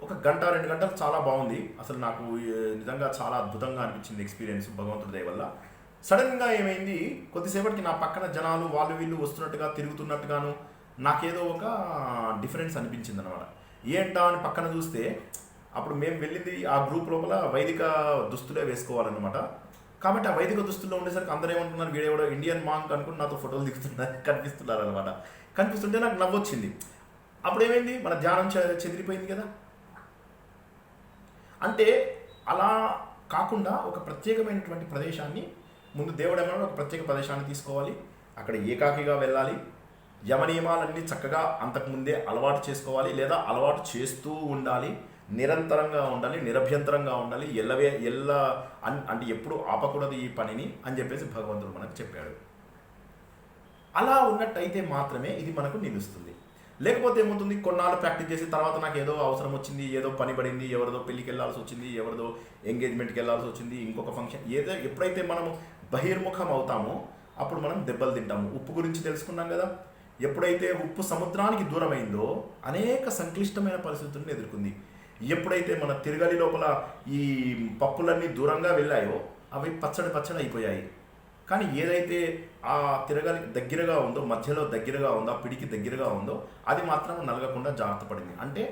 1 గంట 2 గంటలు చాలా బాగుంది. అసలు నాకు నిజంగా చాలా అద్భుతంగా అనిపించింది ఎక్స్పీరియన్స్, భగవంతుడి దయ వల్ల. సడన్గా ఏమైంది, కొద్దిసేపటికి నా పక్కన జనాలు వాళ్ళు వీళ్ళు వస్తున్నట్టుగా తిరుగుతున్నట్టుగాను నాకేదో ఒక డిఫరెన్స్ అనిపించింది అనమాట. ఏంటా అని పక్కన చూస్తే అప్పుడు మేము వెళ్ళింది ఆ గ్రూప్ లోపల వైదిక దుస్తులే వేసుకోవాలన్నమాట. కాబట్టి ఆ వైదిక దుస్తుల్లో ఉండేసరికి అందరూ ఏమంటున్నారు, వీడేవాడో ఇండియన్ మాంక్ అనుకుని నాతో ఫోటోలు కనిపిస్తున్నారు అనమాట. కనిపిస్తుంటే నాకు నవ్వొచ్చింది. అప్పుడు ఏమైంది, మన ధ్యానం చెదిరిపోయింది కదా. అంటే అలా కాకుండా ఒక ప్రత్యేకమైనటువంటి ప్రదేశాన్ని, ముందు దేవుడు ఏమన్నా ఒక ప్రత్యేక ప్రదేశాన్ని తీసుకోవాలి, అక్కడ ఏకాకిగా వెళ్ళాలి, యమనియమాలన్నీ చక్కగా అంతకుముందే అలవాటు చేసుకోవాలి, లేదా అలవాటు చేస్తూ ఉండాలి, నిరంతరంగా ఉండాలి, నిరభ్యంతరంగా ఉండాలి, అంటే ఎప్పుడు ఆపకూడదు ఈ పనిని అని చెప్పేసి భగవంతుడు మనకు చెప్పాడు. అలా ఉన్నట్టయితే మాత్రమే ఇది మనకు నిలుస్తుంది. లేకపోతే ఏమవుతుంది, కొన్నాళ్ళు ప్రాక్టీస్ చేసి తర్వాత నాకు ఏదో అవసరం వచ్చింది, ఏదో పని పడింది, ఎవరిదో పెళ్ళికి వెళ్ళాల్సి వచ్చింది, ఎవరిదో ఎంగేజ్మెంట్కి వెళ్ళాల్సి వచ్చింది, ఇంకొక ఫంక్షన్, ఎప్పుడైతే మనము బహిర్ముఖం అవుతామో అప్పుడు మనం దెబ్బలు తింటాము. ఉప్పు గురించి తెలుసుకున్నాం కదా. ఎప్పుడైతే ఉప్పు సముద్రానికి దూరమైందో అనేక సంక్లిష్టమైన పరిస్థితులను ఎదుర్కొంది. ఎప్పుడైతే మన తిరగలి లోపల ఈ పప్పులన్నీ దూరంగా వెళ్ళాయో అవి పచ్చడి అయిపోయాయి. కానీ ఏదైతే ఆ తిరగలి దగ్గరగా ఉందో, మధ్యలో దగ్గరగా ఉందో, ఆ పిడికి దగ్గరగా ఉందో అది మాత్రం నలగకుండా జాగ్రత్త పడింది. అంటే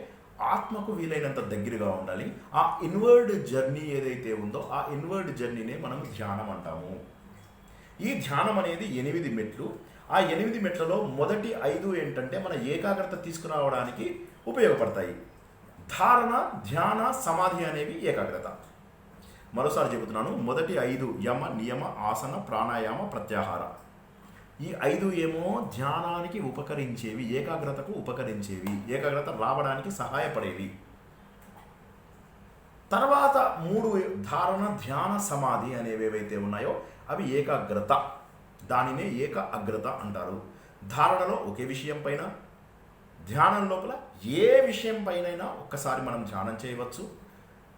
ఆత్మకు వీలైనంత దగ్గరగా ఉండాలి. ఆ ఇన్వర్డ్ జర్నీ ఏదైతే ఉందో ఆ ఇన్వర్డ్ జర్నీనే మనం ధ్యానం అంటాము. ఈ ధ్యానం అనేది 8 మెట్లు. ఆ 8 మెట్లలో మొదటి 5 ఏంటంటే మన ఏకాగ్రత తీసుకురావడానికి ఉపయోగపడతాయి. ధారణ, ధ్యాన, సమాధి అనేవి ఏకాగ్రత. మరోసారి చెబుతున్నాను, మొదటి 5 యమ, నియమ, ఆసన, ప్రాణాయామ, ప్రత్యాహార. ఈ 5 ఏమో ధ్యానానికి ఉపకరించేవి, ఏకాగ్రతకు ఉపకరించేవి, ఏకాగ్రత రావడానికి సహాయపడేవి. తర్వాత 3 ధారణ, ధ్యాన, సమాధి అనేవి ఏవైతే ఉన్నాయో అవి ఏకాగ్రత. దానినే ఏక అగ్రత అంటారు. ధారణలో ఒకే విషయం పైన, ధ్యానం లోపల ఏ విషయం పైనైనా ఒక్కసారి మనం ధ్యానం చేయవచ్చు.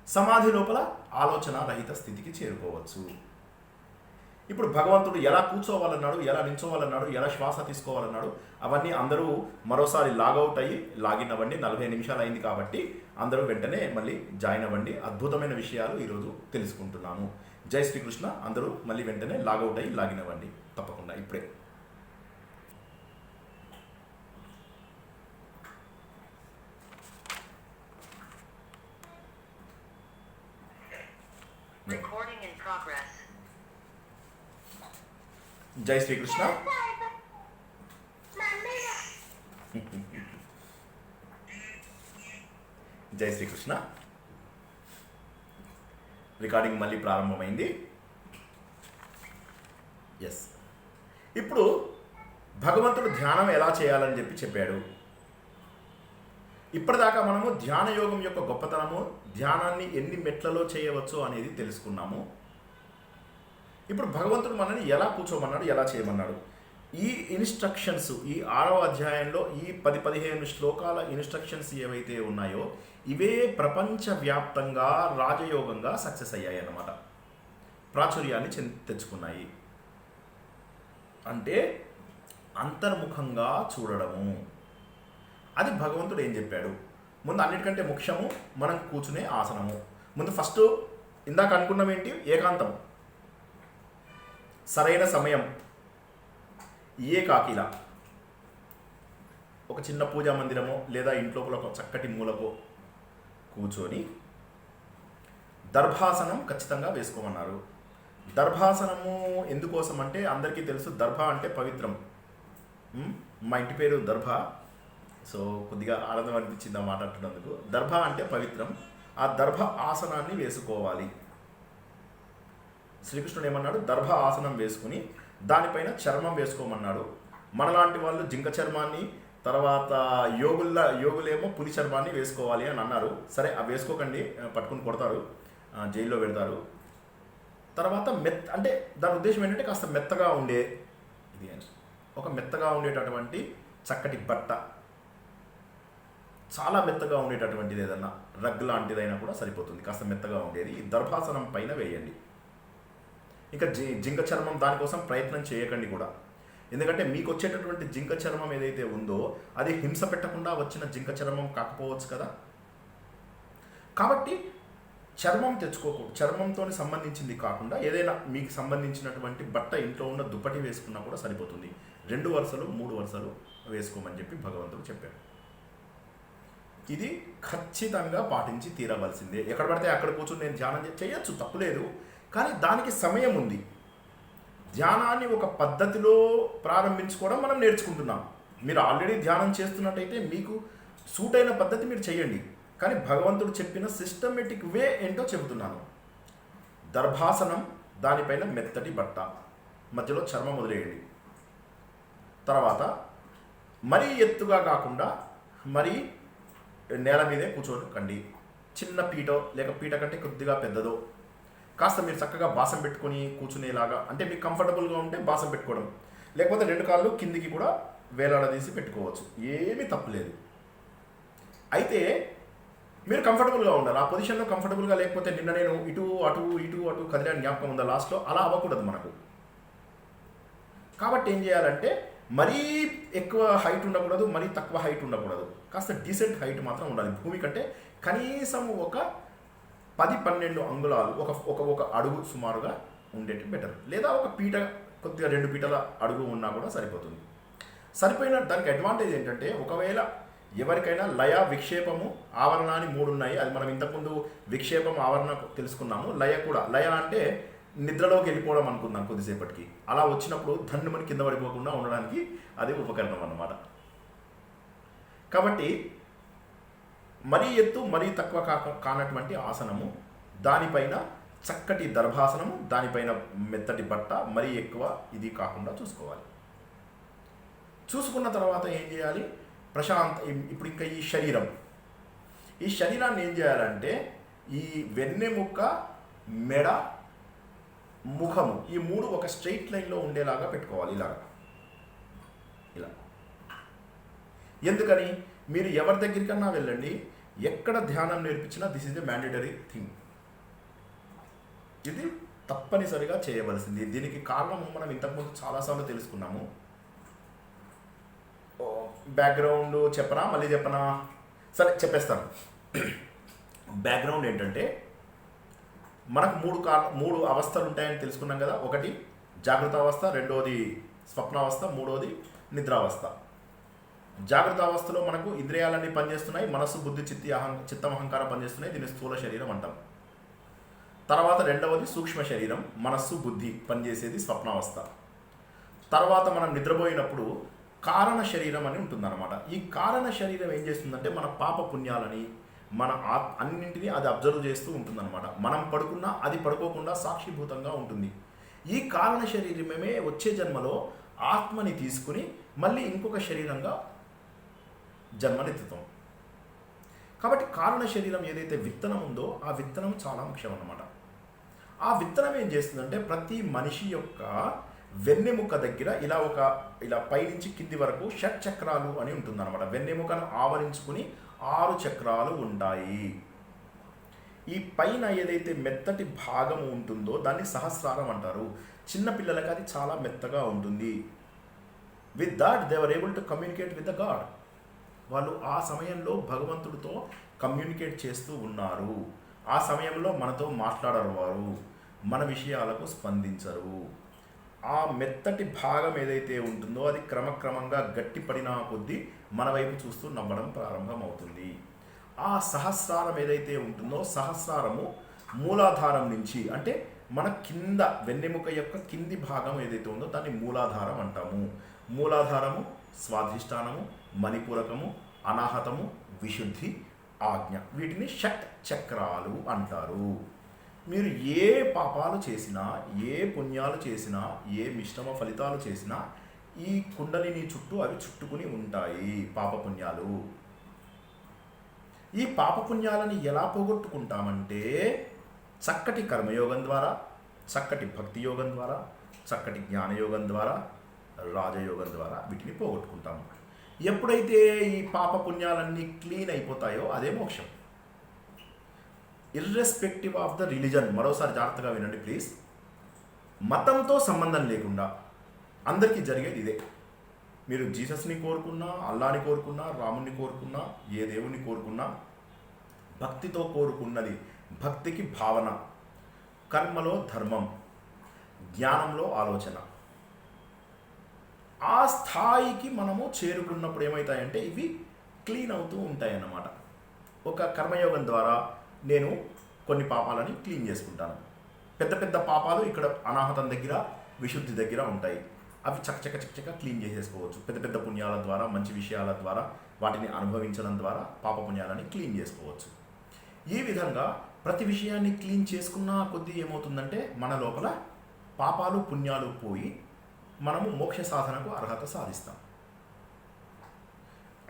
సమాధి లోపల ఆలోచన రహిత స్థితికి చేరుకోవచ్చు. ఇప్పుడు భగవంతుడు ఎలా కూర్చోవాలన్నాడు, ఎలా నిల్చోవాలన్నాడు, ఎలా శ్వాస తీసుకోవాలన్నాడు, అవన్నీ అందరూ మరోసారి లాగౌట్ అయ్యి లాగిన్ అవ్వండి. 40 నిమిషాలు అయింది కాబట్టి అందరూ వెంటనే మళ్ళీ జాయిన్ అవ్వండి. అద్భుతమైన విషయాలు ఈరోజు తెలుసుకుంటున్నాను. జై శ్రీకృష్ణ. అందరూ మళ్ళీ వెంటనే లాగౌట్ అయ్యి లాగిన్ అవ్వండి తప్పకుండా ఇప్పుడే. Recording in progress. జై శ్రీకృష్ణ. జై శ్రీకృష్ణ. రికార్డింగ్ మళ్ళీ ప్రారంభమైంది. ఎస్. ఇప్పుడు భగవంతుడు ధ్యానం ఎలా చేయాలని చెప్పాడు. ఇప్పటిదాకా మనము ధ్యాన యోగం యొక్క గొప్పతనము, ధ్యానాన్ని ఎన్ని మెట్లలో చేయవచ్చు అనేది తెలుసుకున్నాము. ఇప్పుడు భగవంతుడు మనల్ని ఎలా కూర్చోమన్నాడు, ఎలా చేయమన్నాడు. ఈ ఇన్స్ట్రక్షన్స్, ఈ 6వ అధ్యాయంలో ఈ 10-15 శ్లోకాల ఇన్స్ట్రక్షన్స్ ఏవైతే ఉన్నాయో ఇవే ప్రపంచవ్యాప్తంగా రాజయోగంగా సక్సెస్ అయ్యాయి అన్నమాట. ప్రాచుర్యాన్ని తెచ్చుకున్నాయి. అంటే అంతర్ముఖంగా చూడడము, అది భగవంతుడు ఏం చెప్పాడు. ముందు అన్నిటికంటే ముఖ్యము మనం కూర్చునే ఆసనము. ముందు ఫస్ట్ ఇందాక అనుకున్నాం ఏంటి, ఏకాంతం, సరైన సమయం, ఏకాకిలా ఒక చిన్న పూజా మందిరమో లేదా ఇంట్లో ఒక చక్కటి మూలకో కూర్చొని దర్భాసనం ఖచ్చితంగా వేసుకోమన్నారు. దర్భాసనము ఎందుకోసం అంటే అందరికీ తెలుసు, దర్భ అంటే పవిత్రం. మా ఇంటి పేరు దర్భ, సో కొద్దిగా ఆనందం అనిపించింది ఆ మాట అంటున్నందుకు. దర్భ అంటే పవిత్రం. ఆ దర్భ ఆసనాన్ని వేసుకోవాలి. శ్రీకృష్ణుడు ఏమన్నాడు? దర్భ ఆసనం వేసుకుని దానిపైన చర్మం వేసుకోమన్నాడు. మనలాంటి వాళ్ళు జింక చర్మాన్ని, తర్వాత యోగులేమో పులి చర్మాన్ని వేసుకోవాలి అని అన్నారు. సరే, అవి వేసుకోకండి, పట్టుకుని కొడతారు, జైల్లో పెడతారు. తర్వాత అంటే దాని ఉద్దేశం ఏంటంటే కాస్త మెత్తగా ఉండే ఇది, ఒక మెత్తగా ఉండేటటువంటి చక్కటి బట్ట, చాలా మెత్తగా ఉండేటటువంటిది ఏదన్నా రగ్ లాంటిదైనా కూడా సరిపోతుంది, కాస్త మెత్తగా ఉండేది. ఈ దర్భాసనం పైన వేయండి. ఇంకా జింక చర్మం దానికోసం ప్రయత్నం చేయకండి కూడా. ఎందుకంటే మీకు వచ్చేటటువంటి జింక చర్మం ఏదైతే ఉందో అది హింస పెట్టకుండా వచ్చిన జింక చర్మం కాకపోవచ్చు కదా. కాబట్టి చర్మం తెచ్చుకోకూడదు. చర్మంతో సంబంధించింది కాకుండా ఏదైనా మీకు సంబంధించినటువంటి బట్ట, ఇంట్లో ఉన్న దుప్పటి వేసుకున్నా కూడా సరిపోతుంది. 2 వరుసలు 3 వరుసలు వేసుకోమని చెప్పి భగవంతుడు చెప్పాడు. ఇది ఖచ్చితంగా పాటించి తీరవలసిందే. ఎక్కడ పడితే అక్కడ కూర్చొని నేను ధ్యానం చేయొచ్చు, తప్పులేదు. కానీ దానికి సమయం ఉంది. ధ్యానాన్ని ఒక పద్ధతిలో ప్రారంభించుకోవడం మనం నేర్చుకుంటున్నాం. మీరు ఆల్రెడీ ధ్యానం చేస్తున్నట్టయితే మీకు సూట్ అయిన పద్ధతి మీరు చేయండి. కానీ భగవంతుడు చెప్పిన సిస్టమేటిక్ వే ఏంటో చెబుతున్నాను. దర్భాసనం, దానిపైన మెత్తటి బట్ట, మధ్యలో చర్మం వదిలేయండి. తర్వాత మరీ ఎత్తుగా కాకుండా మరీ నేల మీదే కూర్చోకండి. చిన్న పీట, లేక పీట కంటే కొద్దిగా పెద్దదో, కాస్త మీరు చక్కగా బాసం పెట్టుకొని కూర్చునేలాగా, అంటే మీకు కంఫర్టబుల్గా ఉంటే బాసం పెట్టుకోవడం, లేకపోతే 2 కాళ్ళు కిందికి కూడా వేలాడదీసి పెట్టుకోవచ్చు, ఏమీ తప్పులేదు. అయితే మీరు కంఫర్టబుల్గా ఉండాలి. ఆ పొజిషన్లో కంఫర్టబుల్గా లేకపోతే, నిన్న నేను ఇటు అటు కదిలాని జ్ఞాపకం ఉందా లాస్ట్లో, అలా అవ్వకూడదు మనకు. కాబట్టి ఏం చేయాలంటే మరీ ఎక్కువ హైట్ ఉండకూడదు, మరీ తక్కువ హైట్ ఉండకూడదు, కాస్త డీసెంట్ హైట్ మాత్రం ఉండాలి. భూమి కంటే కనీసం ఒక 10-12 అంగుళాలు, ఒక అడుగు సుమారుగా ఉండేటి బెటర్. లేదా ఒక పీట, కొద్దిగా 2 పీటల అడుగు ఉన్నా కూడా సరిపోతుంది. సరిపోయిన దానికి అడ్వాంటేజ్ ఏంటంటే, ఒకవేళ ఎవరికైనా లయ, విక్షేపము, ఆవరణ అని 3 ఉన్నాయి. అది మనం ఇంతకుముందు విక్షేపం, ఆవరణ తెలుసుకున్నాము. లయ కూడా, లయ అంటే నిద్రలోకి వెళ్ళిపోవడం అనుకుందాం కొద్దిసేపటికి. అలా వచ్చినప్పుడు ధన్నుమని కింద పడిపోకుండా ఉండడానికి అది ఉపకరణం అన్నమాట. కాబట్టి మరీ ఎత్తు, మరీ తక్కువ కానటువంటి ఆసనము, దానిపైన చక్కటి దర్భాసనము, దానిపైన మెత్తటి బట్ట, మరీ ఎక్కువ ఇది కాకుండా చూసుకోవాలి. చూసుకున్న తర్వాత ఏం చేయాలి? ఇప్పుడు ఇంకా ఈ శరీరాన్ని ఏం చేయాలంటే, ఈ వెన్నెముక్క, మెడ, ముఖము, ఈ 3 ఒక స్ట్రైట్ లైన్లో ఉండేలాగా పెట్టుకోవాలి. ఇలా. ఎందుకని? మీరు ఎవరి దగ్గరికన్నా వెళ్ళండి, ఎక్కడ ధ్యానం నేర్పించినా this is a mandatory thing. ఇది తప్పనిసరిగా చేయవలసింది. దీనికి కారణము మనం ఇంతకుముందు చాలాసార్లు తెలుసుకున్నాము. బ్యాక్గ్రౌండ్ చెప్పనా, మళ్ళీ చెప్పనా? సరే, చెప్పేస్తాను. బ్యాక్గ్రౌండ్ ఏంటంటే, మనకు 3 అవస్థలు ఉంటాయని తెలుసుకున్నాం కదా. ఒకటి జాగృత అవస్థ, రెండోది స్వప్నావస్థ, మూడోది నిద్రావస్థ. జాగ్రత్త అవస్థలో మనకు ఇంద్రియాలన్నీ పనిచేస్తున్నాయి, మనస్సు, బుద్ధి, చిత్తం, అహంకారం పనిచేస్తున్నాయి. దీన్ని స్థూల శరీరం అంటాం. తర్వాత రెండవది సూక్ష్మ శరీరం, మనస్సు, బుద్ధి పనిచేసేది స్వప్నావస్థ. తర్వాత మనం నిద్రపోయినప్పుడు కారణ శరీరం అని ఉంటుందన్నమాట. ఈ కారణ శరీరం ఏం చేస్తుందంటే, మన పాప పుణ్యాలని, మన అన్నింటినీ అది అబ్జర్వ్ చేస్తూ ఉంటుందన్నమాట. మనం పడుకున్నా అది పడుకోకుండా సాక్షిభూతంగా ఉంటుంది. ఈ కారణ శరీరమే వచ్చే జన్మలో ఆత్మని తీసుకుని మళ్ళీ ఇంకొక శరీరంగా జన్మనెత్తుతాం. కాబట్టి కారణ శరీరం ఏదైతే విత్తనం ఉందో, ఆ విత్తనం చాలా ముఖ్యం అన్నమాట. ఆ విత్తనం ఏం చేస్తుందంటే, ప్రతి మనిషి యొక్క వెన్నెముక దగ్గర ఇలా పైనుంచి కింది వరకు షట్చక్రాలు అని ఉంటుందన్నమాట. వెన్నెముకను ఆవరించుకుని 6 చక్రాలు ఉంటాయి. ఈ పైన ఏదైతే మెత్తటి భాగం ఉంటుందో దాన్ని సహస్రారం అంటారు. చిన్నపిల్లలకి అది చాలా మెత్తగా ఉంటుంది. With that they were able to communicate with the God. వాళ్ళు ఆ సమయంలో భగవంతుడితో కమ్యూనికేట్ చేస్తూ ఉన్నారు. ఆ సమయంలో మనతో మాట్లాడరు, వారు మన విషయాలకు స్పందించరు. ఆ మెత్తటి భాగం ఏదైతే ఉంటుందో అది క్రమక్రమంగా గట్టిపడిన కొద్దీ మన వైపు చూస్తూ నవ్వడం ప్రారంభం అవుతుంది. ఆ సహస్రారం ఏదైతే ఉంటుందో, సహస్రారము మూలాధారం నుంచి అంటే మన కింద వెన్నెముక యొక్క కింది భాగం ఏదైతే ఉందో దాన్ని మూలాధారం అంటాము. మూలాధారము, స్వాధిష్టానము, మణిపూరకము, అనాహతము, విశుద్ధి, ఆజ్ఞ, వీటిని షట్ చక్రాలు అంటారు. మీరు ఏ పాపాలు చేసినా, ఏ పుణ్యాలు చేసినా, ఏ మిశ్రమ ఫలితాలు చేసినా ఈ కుండలిని చుట్టూ అవి చుట్టుకుని ఉంటాయి పాపపుణ్యాలు. ఈ పాపపుణ్యాలను ఎలా పోగొట్టుకుంటామంటే చక్కటి కర్మయోగం ద్వారా, చక్కటి భక్తి యోగం ద్వారా, చక్కటి జ్ఞానయోగం ద్వారా, రాజయోగం ద్వారా వీటిని పోగొట్టుకుంటాము. ఎప్పుడైతే ఈ పాపపుణ్యాలన్నీ క్లీన్ అయిపోతాయో అదే మోక్షం. ఇర్రెస్పెక్టివ్ ఆఫ్ ద రిలీజన్, మరోసారి జాగ్రత్తగా వినండి ప్లీజ్. మతంతో సంబంధం లేకుండా అందరికీ జరిగేది ఇదే. మీరు జీసస్ని కోరుకున్నా, అల్లాని కోరుకున్నా, రాముని కోరుకున్నా, ఏ దేవుని కోరుకున్నా భక్తితో కోరుకున్నది. భక్తికి భావన, కర్మలో ధర్మం, జ్ఞానంలో ఆలోచన. ఆ స్థాయికి మనము చేరుకున్నప్పుడు ఏమవుతాయంటే ఇవి క్లీన్ అవుతూ ఉంటాయన్నమాట. ఒక కర్మయోగం ద్వారా నేను కొన్ని పాపాలని క్లీన్ చేసుకుంటాను. పెద్ద పెద్ద పాపాలు ఇక్కడ అనాహతం దగ్గర, విశుద్ధి దగ్గర ఉంటాయి. అవి చకచక క్లీన్ చేసేసుకోవచ్చు. పెద్ద పెద్ద పుణ్యాల ద్వారా, మంచి విషయాల ద్వారా, వాటిని అనుభవించడం ద్వారా పాపపుణ్యాలని క్లీన్ చేసుకోవచ్చు. ఈ విధంగా ప్రతి విషయాన్ని క్లీన్ చేసుకున్న కొద్దీ ఏమవుతుందంటే మన లోపల పాపాలు పుణ్యాలు పోయి మనము మోక్ష సాధనకు అర్హత సాధిస్తాం.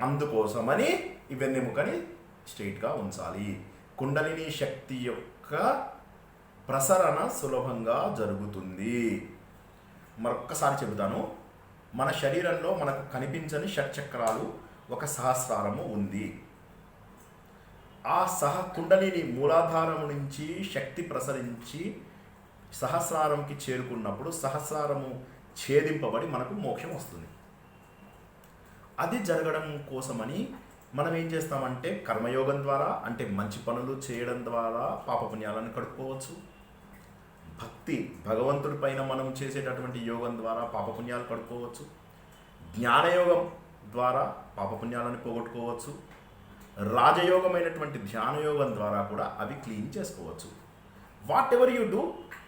అందుకోసమని ఈ వెన్నెముకని స్ట్రైట్గా ఉంచాలి. కుండలిని శక్తి యొక్క ప్రసరణ సులభంగా జరుగుతుంది. మరొక్కసారి చెబుతాను, మన శరీరంలో మనకు కనిపించని షట్చక్రాలు ఒక సహస్రారము ఉంది. ఆ కుండలిని మూలాధారం నుంచి శక్తి ప్రసరించి సహస్రారంకి చేరుకున్నప్పుడు సహస్రారము ఛేదింపబడి మనకు మోక్షం వస్తుంది. అది జరగడం కోసమని మనం ఏం చేస్తామంటే కర్మయోగం ద్వారా, అంటే మంచి పనులు చేయడం ద్వారా పాపపుణ్యాలను కడుక్కోవచ్చు. భక్తి, భగవంతుడి పైన మనం చేసేటటువంటి యోగం ద్వారా పాపపుణ్యాలు కడుక్కోవచ్చు. జ్ఞానయోగం ద్వారా పాపపుణ్యాలను పోగొట్టుకోవచ్చు. రాజయోగమైనటువంటి ధ్యానయోగం ద్వారా కూడా అవి క్లీన్ చేసుకోవచ్చు. వాట్ ఎవర్ యూ డూ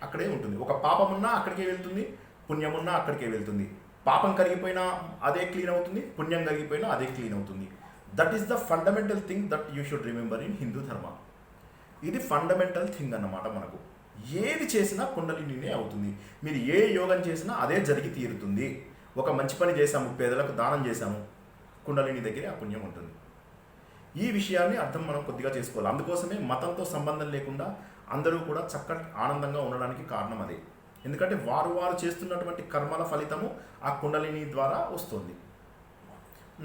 అక్కడే ఉంటుంది. ఒక పాపమున్నా అక్కడికే వెళ్తుంది, పుణ్యమున్నా అక్కడికే వెళ్తుంది. పాపం కరిగిపోయినా అదే క్లీన్ అవుతుంది, పుణ్యం కరిగిపోయినా అదే క్లీన్ అవుతుంది. That is the fundamental thing that you should remember in Hindu ధర్మ. ఇది ఫండమెంటల్ థింగ్ అన్నమాట. మనకు ఏది చేసినా కుండలినినే అవుతుంది. మీరు ఏ యోగం చేసినా అదే జరిగి తీరుతుంది. ఒక మంచి పని చేశాము, పేదలకు దానం చేశాము, కుండలిని దగ్గరే ఆ పుణ్యం ఉంటుంది. ఈ విషయాన్ని అర్థం మనం కొద్దిగా చేసుకోవాలి. అందుకోసమే మతంతో సంబంధం లేకుండా అందరూ కూడా చక్కటి ఆనందంగా ఉండడానికి కారణం అదే. ఎందుకంటే వారు చేస్తున్నటువంటి కర్మల ఫలితము ఆ కుండలిని ద్వారా వస్తుంది.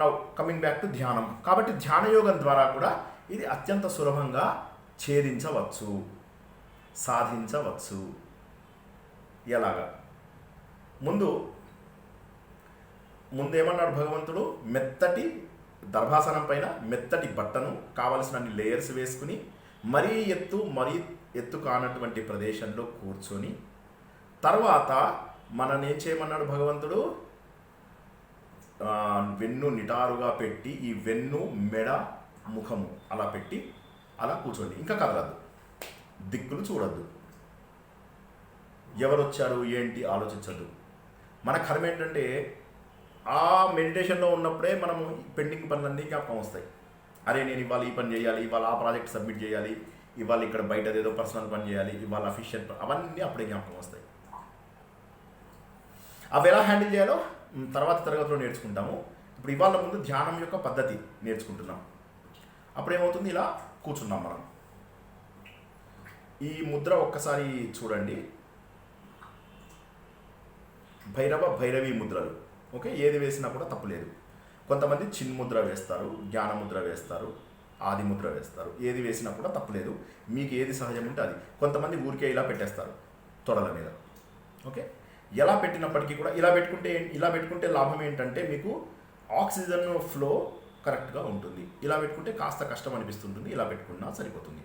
నౌ కమింగ్ బ్యాక్ టు ధ్యానం. కాబట్టి ధ్యానయోగం ద్వారా కూడా ఇది అత్యంత సులభంగా ఛేదించవచ్చు, సాధించవచ్చు. ఎలాగా? ముందేమన్నాడు భగవంతుడు? మెత్తటి దర్భాసనం పైన మెత్తటి బట్టను కావలసినన్ని లేయర్స్ వేసుకుని మరీ ఎత్తు కానటువంటి ప్రదేశంలో కూర్చొని తర్వాత మననేం చేయమన్నాడు భగవంతుడు? వెన్ను నిటారుగా పెట్టి ఈ వెన్ను, మెడ, ముఖము అలా పెట్టి అలా కూర్చోండి. ఇంకా కదలద్దు, దిక్కులు చూడద్దు, ఎవరు వచ్చారు ఏంటి ఆలోచించద్దు. మన కర్మ ఏంటంటే ఆ మెడిటేషన్లో ఉన్నప్పుడే మనము పెండింగ్ పనులన్నీ జ్ఞాపకం వస్తాయి. అరే నేను ఇవాళ ఈ పని చేయాలి, ఇవాళ ఆ ప్రాజెక్ట్ సబ్మిట్ చేయాలి, ఇవాళ ఇక్కడ బయట ఏదో పర్సనల్ పని చేయాలి, ఇవాళ అఫీషియల్ అవన్నీ అప్పుడే జ్ఞాపకం వస్తాయి. అవి ఎలా హ్యాండిల్ చేయాలో తర్వాత తరగతిలో నేర్చుకుంటాము. ఇప్పుడు ఇవాళ ముందు ధ్యానం యొక్క పద్ధతి నేర్చుకుంటున్నాం. అప్పుడేమవుతుంది? ఇలా కూర్చున్నాం మనం. ఈ ముద్ర ఒక్కసారి చూడండి. భైరవి ముద్రలు. ఓకే, ఏది వేసినా కూడా తప్పులేదు. కొంతమంది చిన్ముద్ర వేస్తారు, జ్ఞానముద్ర వేస్తారు, ఆది ముద్ర వేస్తారు. ఏది వేసినా కూడా తప్పులేదు. మీకు ఏది సహజం ఉంటే అది. కొంతమంది ఊరికే ఇలా పెట్టేస్తారు తొడల మీద. ఓకే, ఎలా పెట్టినప్పటికీ కూడా ఇలా పెట్టుకుంటే లాభం ఏంటంటే మీకు ఆక్సిజన్ ఫ్లో కరెక్ట్గా ఉంటుంది. ఇలా పెట్టుకుంటే కాస్త కష్టం అనిపిస్తుంటుంది. ఇలా పెట్టుకున్నా సరిపోతుంది.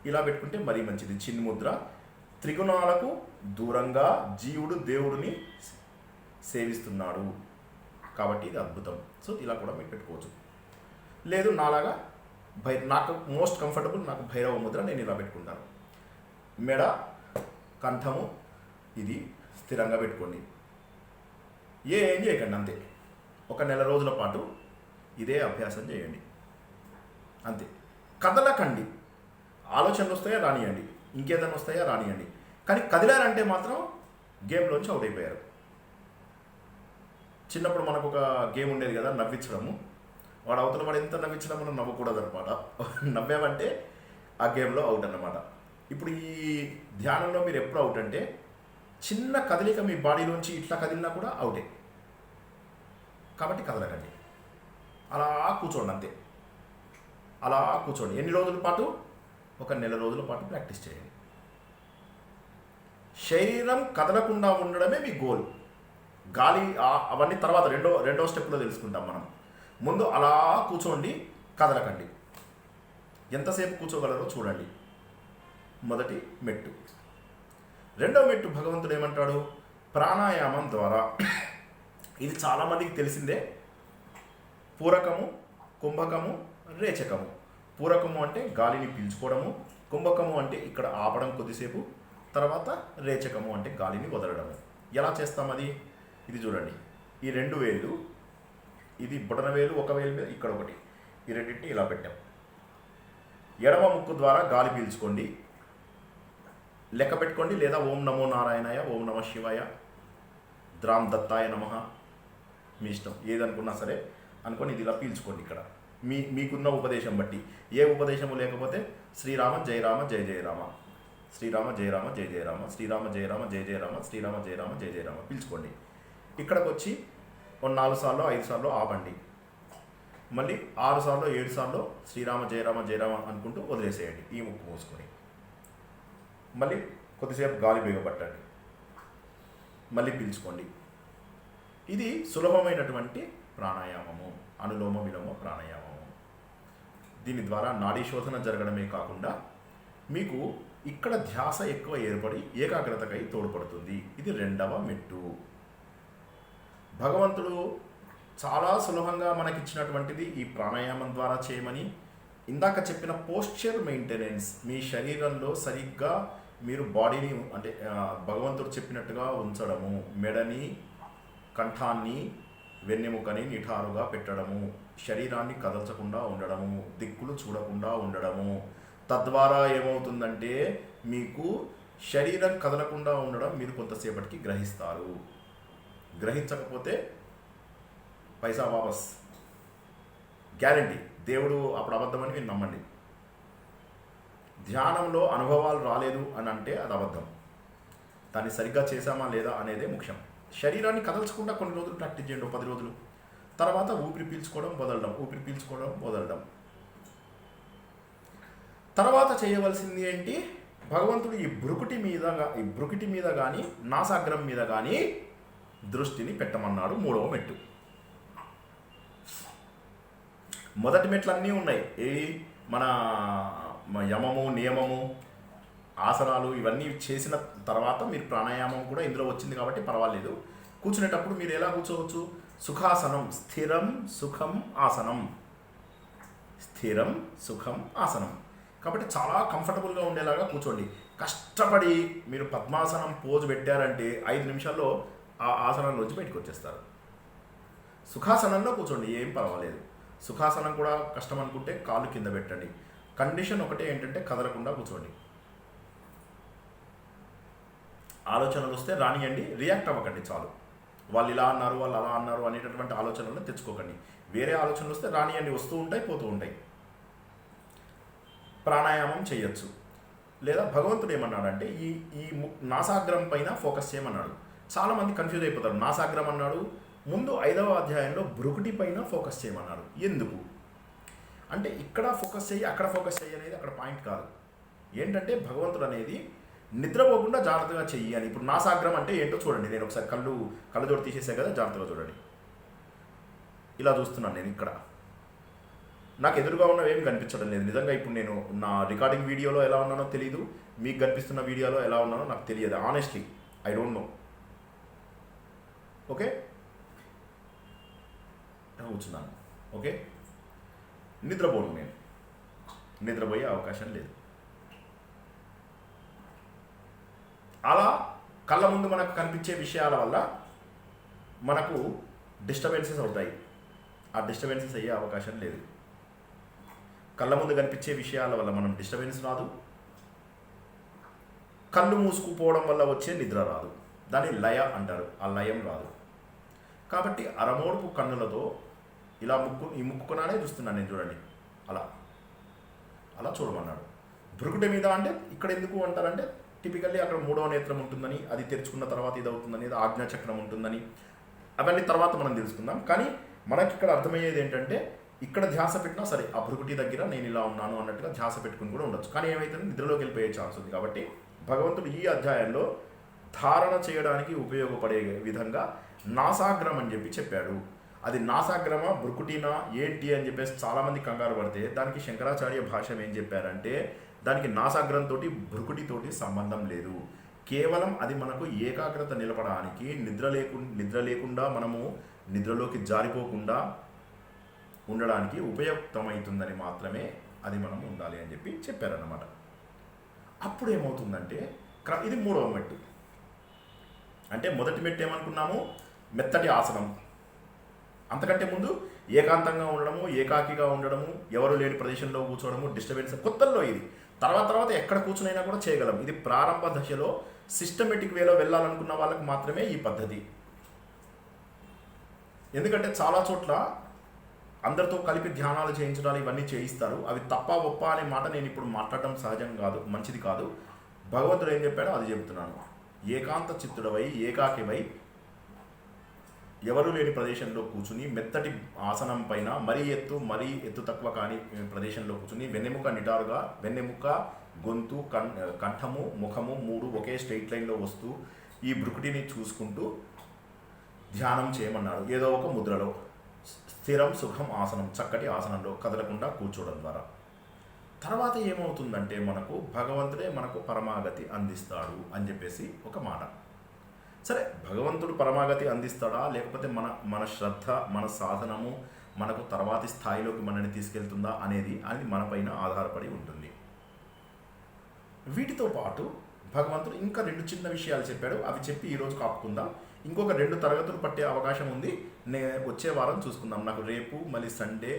ఇలా పెట్టుకుంటే మరీ మంచిది. చిన్ముద్ర త్రిగుణాలకు దూరంగా జీవుడు దేవుడిని సేవిస్తున్నాడు కాబట్టి ఇది అద్భుతం. సో ఇలా కూడా మీరు పెట్టుకోవచ్చు. లేదు నాలాగా నాకు మోస్ట్ కంఫర్టబుల్ నాకు భైరవ ముద్ర, నేను ఇలా పెట్టుకుంటాను. మెడ, కంఠము ఇది స్థిరంగా పెట్టుకోండి. ఏం చేయకండి, అంతే. ఒక నెల రోజుల పాటు ఇదే అభ్యాసం చేయండి, అంతే. కదలకండి. ఆలోచనలు వస్తాయా రానియండి, ఇంకేదైనా వస్తాయా రానియండి, కానీ కదిలారంటే మాత్రం గేమ్లోంచి అవుట్ అయిపోయారు. చిన్నప్పుడు మనకు ఒక గేమ్ ఉండేది కదా, నవ్వించడము. వాడు అవతల వాడు ఎంత నవ్వించడం మనం నవ్వకూడదు అనమాట. నవ్వామంటే ఆ గేమ్లో అవుట్ అన్నమాట. ఇప్పుడు ఈ ధ్యానంలో మీరు ఎప్పుడు అవుట్ అంటే, చిన్న కదలిక మీ బాడీలోంచి ఇట్లా కదిలినా కూడా అవుటే. కాబట్టి కదలకండి, అలా కూర్చోండి, అంతే. అలా కూర్చోండి. ఎన్ని రోజుల పాటు? ఒక నెల రోజుల పాటు ప్రాక్టీస్ చేయండి. శరీరం కదలకుండా ఉండడమే మీ గోల్. గాలి అవన్నీ తర్వాత రెండో స్టెప్లో తెలుసుకుంటాం మనం. ముందు అలా కూర్చోండి, కదలకండి. ఎంతసేపు కూర్చోగలరో చూడండి. మొదటి మెట్టు. రెండో మెట్టు భగవంతుడు ఏమంటాడు? ప్రాణాయామం ద్వారా. ఇది చాలామందికి తెలిసిందే. పూరకము, కుంభకము, రేచకము. పూరకము అంటే గాలిని పీల్చుకోవడము, కుంభకము అంటే ఇక్కడ ఆపడం కొద్దిసేపు, తర్వాత రేచకము అంటే గాలిని వదలడము. ఎలా చేస్తాం అది? ఇది చూడండి. ఈ 2 వేళ్ళు, ఇది బొటన వేలు, ఒక వేలు మీద ఇక్కడ ఒకటి, ఈ రెండింటిని ఇలా పెట్టాం. ఎడమ ముక్కు ద్వారా గాలి పీల్చుకోండి, లెక్క పెట్టుకోండి. లేదా ఓం నమో నారాయణాయ, ఓం నమ శివాయ, ద్రామ్ దత్తాయ నమః, మీ ఇష్టం ఏదనుకున్నా సరే అనుకొని ఇది ఇలా పీల్చుకోండి. ఇక్కడ మీకున్న ఉపదేశం బట్టి. ఏ ఉపదేశము లేకపోతే శ్రీరామ జయ రామ జయ జయ రామ, శ్రీరామ జయ రామ జయ జయ రామ, శ్రీరామ జయ రామ జయ జయ రామ, శ్రీరామ జయ రామ జయ జయ రామ పీల్చుకోండి. ఇక్కడికి వచ్చి 4 సార్లు 5 సార్లు ఆపండి. మళ్ళీ 6 సార్లు 7 సార్లు శ్రీరామ జయ రామ జయ రామ అనుకుంటూ వదిలేసేయండి ఈ ముక్కు మూసుకొని. మళ్ళీ కొద్దిసేపు గాలి బిగపట్టండి, మళ్ళీ పీల్చుకోండి. ఇది సులభమైనటువంటి ప్రాణాయామము, అనులోమ విలోమ ప్రాణాయామము. దీని ద్వారా నాడీ శోధన జరగడమే కాకుండా మీకు ఇక్కడ ధ్యాస ఎక్కువ ఏర్పడి ఏకాగ్రతకై తోడ్పడుతుంది. ఇది రెండవ మెట్టు. భగవంతుడు చాలా సులభంగా మనకిచ్చినటువంటిది ఈ ప్రాణాయామం ద్వారా చేయమని. ఇందాక చెప్పిన పోస్చర్ మెయింటెనెన్స్, మీ శరీరంలో సరిగ్గా మీరు బాడీని అంటే భగవంతుడు చెప్పినట్టుగా ఉంచడము, మెడని, కంఠాన్ని, వెన్నెముకని నిఠారుగా పెట్టడము, శరీరాన్ని కదల్చకుండా ఉండడము, దిక్కులు చూడకుండా ఉండడము. తద్వారా ఏమవుతుందంటే మీకు శరీరం కదలకుండా ఉండడం మీరు కొంతసేపటికి గ్రహిస్తారు. గ్రహించకపోతే పైసా వాపస్, గ్యారంటీ. దేవుడు అప్పుడు అబద్ధమని మీరు నమ్మండి. ధ్యానంలో అనుభవాలు రాలేదు అని అంటే అది అబద్ధం. దాన్ని సరిగ్గా చేశామా లేదా అనేదే ముఖ్యం. శరీరాన్ని కదల్చకుండా కొన్ని రోజులు ప్రాక్టీస్ చేయండి, 10 రోజులు. తర్వాత ఊపిరి పీల్చుకోవడం వదలడం, ఊపిరి పీల్చుకోవడం వదలడం. తర్వాత చేయవలసింది ఏంటి? భగవంతుడు ఈ బ్రుకుటి మీద కానీ నాసాగ్రం మీద కానీ దృష్టిని పెట్టమన్నాడు. 3వ మెట్టు. మొదటి మెట్లు అన్నీ ఉన్నాయి. మన యమము, నియమము, ఆసనాలు ఇవన్నీ చేసిన తర్వాత మీరు ప్రాణాయామం కూడా ఇందులో వచ్చింది కాబట్టి పర్వాలేదు. కూర్చునేటప్పుడు మీరు ఎలా కూర్చోవచ్చు? సుఖాసనం, స్థిరం సుఖం ఆసనం, స్థిరం సుఖం ఆసనం. కాబట్టి చాలా కంఫర్టబుల్గా ఉండేలాగా కూర్చోండి. కష్టపడి మీరు పద్మాసనం పోజు పెట్టారంటే 5 నిమిషాల్లో ఆ ఆసనంలోంచి బయటకు వచ్చేస్తారు. సుఖాసనంలో కూర్చోండి, ఏం పర్వాలేదు. సుఖాసనం కూడా కష్టం అనుకుంటే కాళ్ళు కింద పెట్టండి. కండిషన్ ఒకటే ఏంటంటే కదలకుండా కూర్చోండి. ఆలోచనలు వస్తే రానియండి, రియాక్ట్ అవ్వకండి చాలు. వాళ్ళు ఇలా అన్నారు, వాళ్ళు అలా అన్నారు అనేటటువంటి ఆలోచనలు తెచ్చుకోకండి. వేరే ఆలోచనలు వస్తే రానియండి, వస్తూ ఉంటాయి, పోతూ ఉంటాయి. ప్రాణాయామం చేయొచ్చు. లేదా భగవంతుడు ఏమన్నాడంటే ఈ నాసాగ్రం పైన ఫోకస్ చేయమన్నాడు. చాలామంది కన్ఫ్యూజ్ అయిపోతారు. నాసాగ్రం అన్నాడు, ముందు 5వ అధ్యాయంలో బ్రుకుటి పైన ఫోకస్ చేయమన్నాడు. ఎందుకు అంటే ఇక్కడ ఫోకస్ చేయి, అక్కడ ఫోకస్ చేయి అనేది అక్కడ పాయింట్ కాదు. ఏంటంటే భగవంతుడు అనేది నిద్రపోకుండా జాగ్రత్తగా చెయ్యి అని. ఇప్పుడు నాసాగ్రం అంటే ఏంటో చూడండి. నేను ఒకసారి కళ్ళజోడు తీసేసా కదా, జాగ్రత్తగా చూడండి. ఇలా చూస్తున్నాను నేను. ఇక్కడ నాకు ఎదురుగా ఉన్నవి ఏం కనిపించడం లేదు. నిజంగా ఇప్పుడు నేను నా రికార్డింగ్ వీడియోలో ఎలా ఉన్నానో తెలియదు, మీకు కనిపిస్తున్న వీడియోలో ఎలా ఉన్నానో నాకు తెలియదు. Honestly I don't know. Okay, కూర్చున్నాను. ఓకే, నిద్రపోను. నేను నిద్రపోయే అవకాశం లేదు. అలా కళ్ళ ముందు మనకు కనిపించే విషయాల వల్ల మనకు డిస్టర్బెన్సెస్ అవుతాయి. ఆ డిస్టర్బెన్సెస్ అయ్యే అవకాశం లేదు. కళ్ళ ముందు కనిపించే విషయాల వల్ల మనం డిస్టర్బెన్స్ రాదు. కళ్ళు మూసుకుపోవడం వల్ల వచ్చే నిద్ర రాదు. దాన్ని లయ అంటారు. ఆ లయం రాదు. కాబట్టి అరమోడుపు కన్నులతో ఇలా ఈ ముక్కుకున్నానే చూస్తున్నాను నేను, చూడండి అలా అలా చూడమన్నాడు. భృకుటి మీద అంటే ఇక్కడ ఎందుకు అంటారంటే టిపికల్లీ అక్కడ మూడవ నేత్రం ఉంటుందని, అది తెరుచుకున్న తర్వాత ఇది అవుతుందని, ఆజ్ఞాచక్రం ఉంటుందని, అవన్నీ తర్వాత మనం తెలుసుకుందాం. కానీ మనకి ఇక్కడ అర్థమయ్యేది ఏంటంటే ఇక్కడ ధ్యాస పెట్టినా సరే ఆ భృకుటి దగ్గర నేను ఇలా ఉన్నాను అన్నట్టుగా ధ్యాస పెట్టుకుని కూడా ఉండొచ్చు. కానీ ఏమైతే నిద్రలోకి వెళ్ళిపోయే ఛాన్స్ ఉంది. కాబట్టి భగవంతుడు ఈ అధ్యాయంలో ధారణ చేయడానికి ఉపయోగపడే విధంగా నాసాగ్రం అని చెప్పాడు. అది నాసాగ్రమా భృకుటినా ఏంటి అని చెప్పేసి చాలామంది కంగారు పడితే దానికి శంకరాచార్య భాష్యం ఏం చెప్పారంటే దానికి నాసాగ్రంతో భృకుటితోటి సంబంధం లేదు. కేవలం అది మనకు ఏకాగ్రత నిలపడానికి, నిద్ర లేకుండా మనము నిద్రలోకి జారిపోకుండా ఉండడానికి ఉపయుక్తమవుతుందని మాత్రమే అది మనం ఉండాలి అని చెప్పారన్నమాట. అప్పుడు ఏమవుతుందంటే ఇది మూడవ మెట్టు. అంటే మొదటి మెట్టు ఏమనుకున్నాము, మెత్తటి ఆసనం. అంతకంటే ముందు ఏకాంతంగా ఉండడము, ఏకాకిగా ఉండడము, ఎవరు లేని ప్రదేశంలో కూర్చోవడము, డిస్టర్బెన్స్ కొత్తల్లో ఇది. తర్వాత ఎక్కడ కూర్చునైనా కూడా చేయగలం. ఇది ప్రారంభ దశలో సిస్టమేటిక్ వేలో వెళ్ళాలనుకున్న వాళ్ళకి మాత్రమే ఈ పద్ధతి. ఎందుకంటే చాలా చోట్ల అందరితో కలిపి ధ్యానాలు చేయించడాలు ఇవన్నీ చేయిస్తారు. అవి తప్ప ఒప్ప అనే మాట నేను ఇప్పుడు మాట్లాడడం సహజం కాదు, మంచిది కాదు. భగవంతుడు ఏం చెప్పాడో అది చెబుతున్నాను. ఏకాంత చిత్తుడవై ఏకాకివై ఎవరు లేని ప్రదేశంలో కూర్చుని మెత్తటి ఆసనం పైన మరీ ఎత్తు తక్కువ కాని ప్రదేశంలో కూర్చుని వెన్నెముక నిటారుగా, వెన్నెముక, గొంతు, కంఠము, ముఖము మూడు ఒకే స్ట్రైట్ లైన్లో వస్తూ ఈ భృకుటిని చూసుకుంటూ ధ్యానం చేయమన్నాడు. ఏదో ఒక ముద్రలో స్థిరం సుఖం ఆసనం, చక్కటి ఆసనంలో కదలకుండా కూర్చోవడం ద్వారా. తర్వాత ఏమవుతుందంటే మనకు భగవంతుడే మనకు పరమాగతి అందిస్తాడు అని చెప్పేసి ఒక మాట. సరే, భగవంతుడు పరమాగతి అందిస్తాడా లేకపోతే మన శ్రద్ధ, మన సాధనము మనకు తర్వాతి స్థాయిలోకి మనల్ని తీసుకెళ్తుందా అనేది మన పైన ఆధారపడి ఉంటుంది. వీటితో పాటు భగవంతుడు ఇంకా 2 చిన్న విషయాలు చెప్పాడు. అవి చెప్పి ఈరోజు కాపుకుందాం. ఇంకొక 2 తరగతులు పట్టే అవకాశం ఉంది. వచ్చే వారం చూసుకుందాం. నాకు రేపు మళ్ళీ సండే,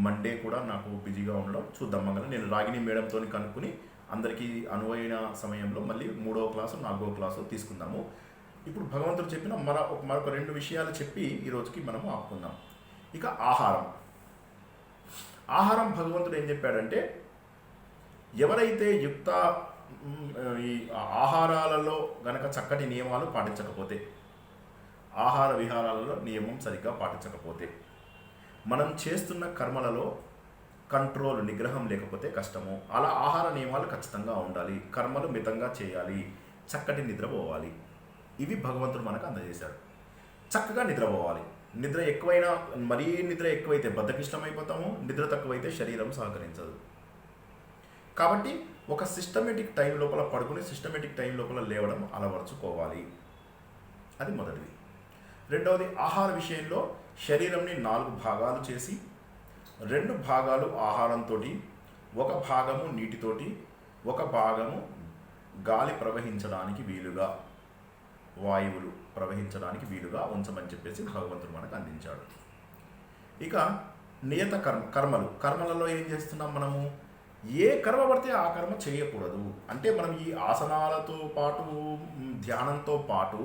మండే కూడా నాకు బిజీగా ఉండడం చూద్దాం. నేను రాగిణి మేడంతో కనుక్కుని అందరికీ అనువైన సమయంలో మళ్ళీ 3వ క్లాసు 4వ క్లాసు తీసుకుందాము. ఇప్పుడు భగవంతుడు చెప్పిన మరొక 2 విషయాలు చెప్పి ఈరోజుకి మనము ఆపుకుందాం. ఇక ఆహారం భగవంతుడు ఏం చెప్పాడంటే ఎవరైతే ఈ ఆహారాలలో గనక చక్కటి నియమాలు పాటించకపోతే, ఆహార విహారాలలో నియమం సరిగ్గా పాటించకపోతే, మనం చేస్తున్న కర్మలలో కంట్రోల్, నిగ్రహం లేకపోతే కష్టము. అలా ఆహార నియమాలు ఖచ్చితంగా ఉండాలి. కర్మలు మితంగా చేయాలి. చక్కటి నిద్రపోవాలి. ఇవి భగవంతుడు మనకు అందజేశాడు. చక్కగా నిద్రపోవాలి. నిద్ర ఎక్కువైనా, మరీ నిద్ర ఎక్కువైతే బద్ధకిష్టమైపోతాము. నిద్ర తక్కువైతే శరీరం సహకరించదు. కాబట్టి ఒక సిస్టమేటిక్ టైం లోపల పడుకుని సిస్టమేటిక్ టైం లోపల లేవడం అలవర్చుకోవాలి. అది మొదటిది. రెండవది, ఆహార విషయంలో శరీరంని 4 భాగాలు చేసి 2 భాగాలు ఆహారంతో, 1 భాగము నీటితోటి, 1 భాగము గాలి ప్రవహించడానికి వీలుగా, వాయువులు ప్రవహించడానికి వీలుగా ఉంచమని చెప్పేసి భగవంతుడు మనకు అందించాడు. ఇక నియత కర్మలలో ఏం చేస్తున్నాం మనము? ఏ కర్మ పడితే ఆ కర్మ చేయకూడదు. అంటే మనం ఈ ఆసనాలతో పాటు, ధ్యానంతో పాటు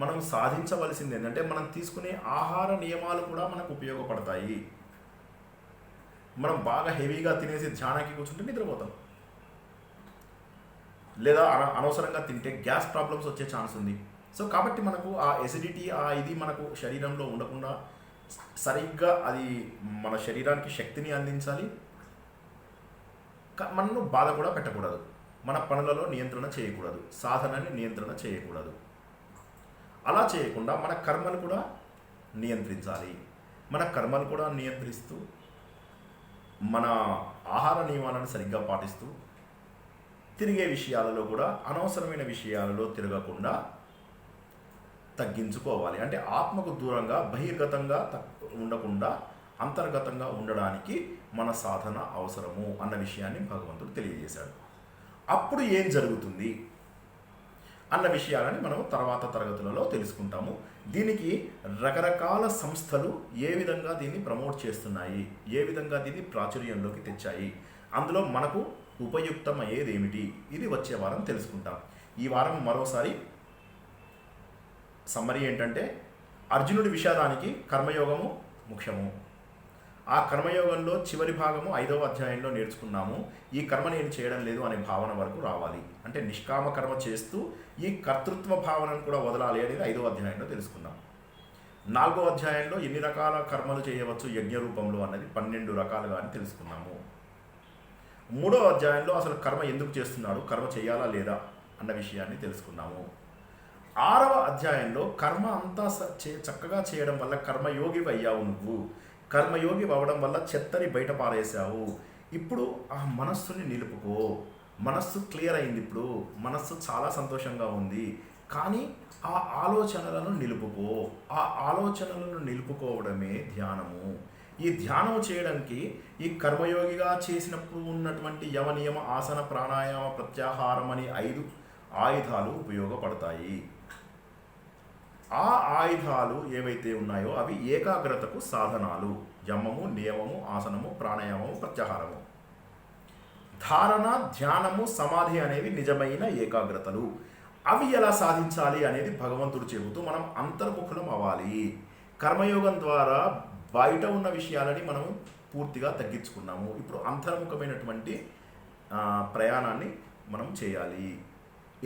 మనం సాధించవలసింది ఏంటంటే మనం తీసుకునే ఆహార నియమాలు కూడా మనకు ఉపయోగపడతాయి. మనం బాగా హెవీగా తినేసి ధ్యానానికి కూర్చుంటే నిద్రపోతాం, లేదా అనవసరంగా తింటే గ్యాస్ ప్రాబ్లమ్స్ వచ్చే ఛాన్స్ ఉంది. సో కాబట్టి మనకు ఆ ఎసిడిటీ, ఇది మనకు శరీరంలో ఉండకుండా సరిగ్గా అది మన శరీరానికి శక్తిని అందించాలి. మనను బాధ కూడా పెట్టకూడదు. మన పనులలో నియంత్రణ చేయకూడదు. సాధనని నియంత్రణ చేయకూడదు. అలా చేయకుండా మన కర్మలు కూడా నియంత్రించాలి. మన కర్మలు కూడా నియంత్రిస్తూ మన ఆహార నియమాలను సరిగ్గా పాటిస్తూ తిరిగే విషయాలలో కూడా అనవసరమైన విషయాలలో తిరగకుండా తగ్గించుకోవాలి. అంటే ఆత్మకు దూరంగా బహిర్గతంగా ఉండకుండా అంతర్గతంగా ఉండడానికి మన సాధన అవసరము అన్న విషయాన్ని భగవంతుడు తెలియజేశాడు. అప్పుడు ఏం జరుగుతుంది? అన్న విషయాలని మనం తర్వాత తరగతులలో తెలుసుకుంటాము. దీనికి రకరకాల సంస్థలు ఏ విధంగా దీన్ని ప్రమోట్ చేస్తున్నాయి, ఏ విధంగా దీన్ని ప్రాచుర్యంలోకి తెచ్చాయి, అందులో మనకు ఉపయుక్తమయ్యేది ఏమిటి, ఇది వచ్చే వారం తెలుసుకుంటాం. ఈ వారం మరోసారి సమ్మరీ ఏంటంటే, అర్జునుడి విషాదానికి కర్మయోగము ముఖ్యము. ఆ కర్మయోగంలో చివరి భాగము 5వ అధ్యాయంలో నేర్చుకున్నాము. ఈ కర్మ నేను చేయడం లేదు అనే భావన వరకు రావాలి, అంటే నిష్కామ కర్మ చేస్తూ ఈ కర్తృత్వ భావనను కూడా వదలాలి అనేది 5వ అధ్యాయంలో తెలుసుకున్నాం. 4వ అధ్యాయంలో ఎన్ని రకాల కర్మలు చేయవచ్చు యజ్ఞ రూపంలో అన్నది 12 రకాలుగా అని తెలుసుకున్నాము. 3వ అధ్యాయంలో అసలు కర్మ ఎందుకు చేస్తున్నాడు, కర్మ చేయాలా లేదా అన్న విషయాన్ని తెలుసుకున్నాము. 6వ అధ్యాయంలో కర్మ అంతా చక్కగా చేయడం వల్ల కర్మయోగి అయ్యావు, నువ్వు కర్మయోగి అవ్వడం వల్ల చెత్తని బయట పారేశావు, ఇప్పుడు ఆ మనస్సుని నిలుపుకో, మనస్సు క్లియర్ అయింది, ఇప్పుడు మనస్సు చాలా సంతోషంగా ఉంది, కానీ ఆ ఆలోచనలను నిలుపుకో. ఆ ఆలోచనలను నిలుపుకోవడమే ధ్యానము. ఈ ధ్యానం చేయడానికి ఈ కర్మయోగిగా చేసినప్పుడు ఉన్నటువంటి యమ నియమ ఆసన ప్రాణాయామ ప్రత్యాహారం అని 5 ఆయుధాలు ఉపయోగపడతాయి. ఆ ఆయుధాలు ఏవైతే ఉన్నాయో అవి ఏకాగ్రతకు సాధనాలు. యమము, నియమము, ఆసనము, ప్రాణాయామము, ప్రత్యాహారము. ధారణ, ధ్యానము, సమాధి అనేవి నిజమైన ఏకాగ్రతలు. అవి ఎలా సాధించాలి అనేది భగవంతుడు చెబుతూ మనం అంతర్ముఖులం అవ్వాలి. కర్మయోగం ద్వారా బయట ఉన్న విషయాలని మనం పూర్తిగా తగ్గించుకున్నాము. ఇప్పుడు అంతర్ముఖమైనటువంటి ప్రయాణాన్ని మనం చేయాలి,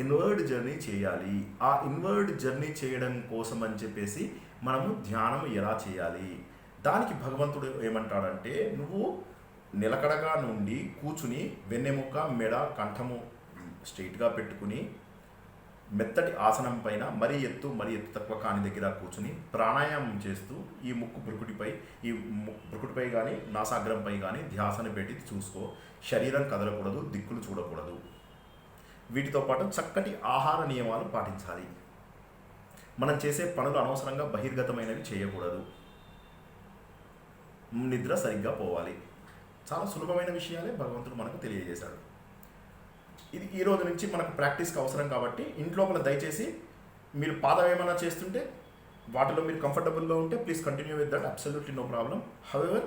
ఇన్వర్డ్ జర్నీ చేయాలి. ఆ ఇన్వర్డ్ జర్నీ చేయడం కోసం అని చెప్పేసి మనము ధ్యానం ఎలా చేయాలి, దానికి భగవంతుడు ఏమంటాడంటే, నువ్వు నిలకడగా నుండి కూర్చుని వెన్నెముక, మెడ, కంఠము స్ట్రైట్గా పెట్టుకుని మెత్తటి ఆసనం పైన మరీ ఎత్తు తక్కువ కాని దగ్గర కూర్చుని ప్రాణాయామం చేస్తూ ఈ బ్రుకుటిపై కానీ నాసాగ్రంపై కానీ ధ్యాసను పెట్టి చూసుకో. శరీరం కదలకూడదు, దిక్కులు చూడకూడదు. వీటితో పాటు చక్కటి ఆహార నియమాలు పాటించాలి. మనం చేసే పనులు అనవసరంగా బహిర్గతమైనవి చేయకూడదు. నిద్ర సరిగ్గా పోవాలి. చాలా సులభమైన విషయాలే భగవంతుడు మనకు తెలియజేశాడు. ఇది ఈ రోజు నుంచి మనకు ప్రాక్టీస్కి అవసరం కాబట్టి ఇంట్లోపల దయచేసి మీరు పాదం ఏమైనా చేస్తుంటే వాటిలో మీరు కంఫర్టబుల్గా ఉంటే please continue with that, absolutely no problem. However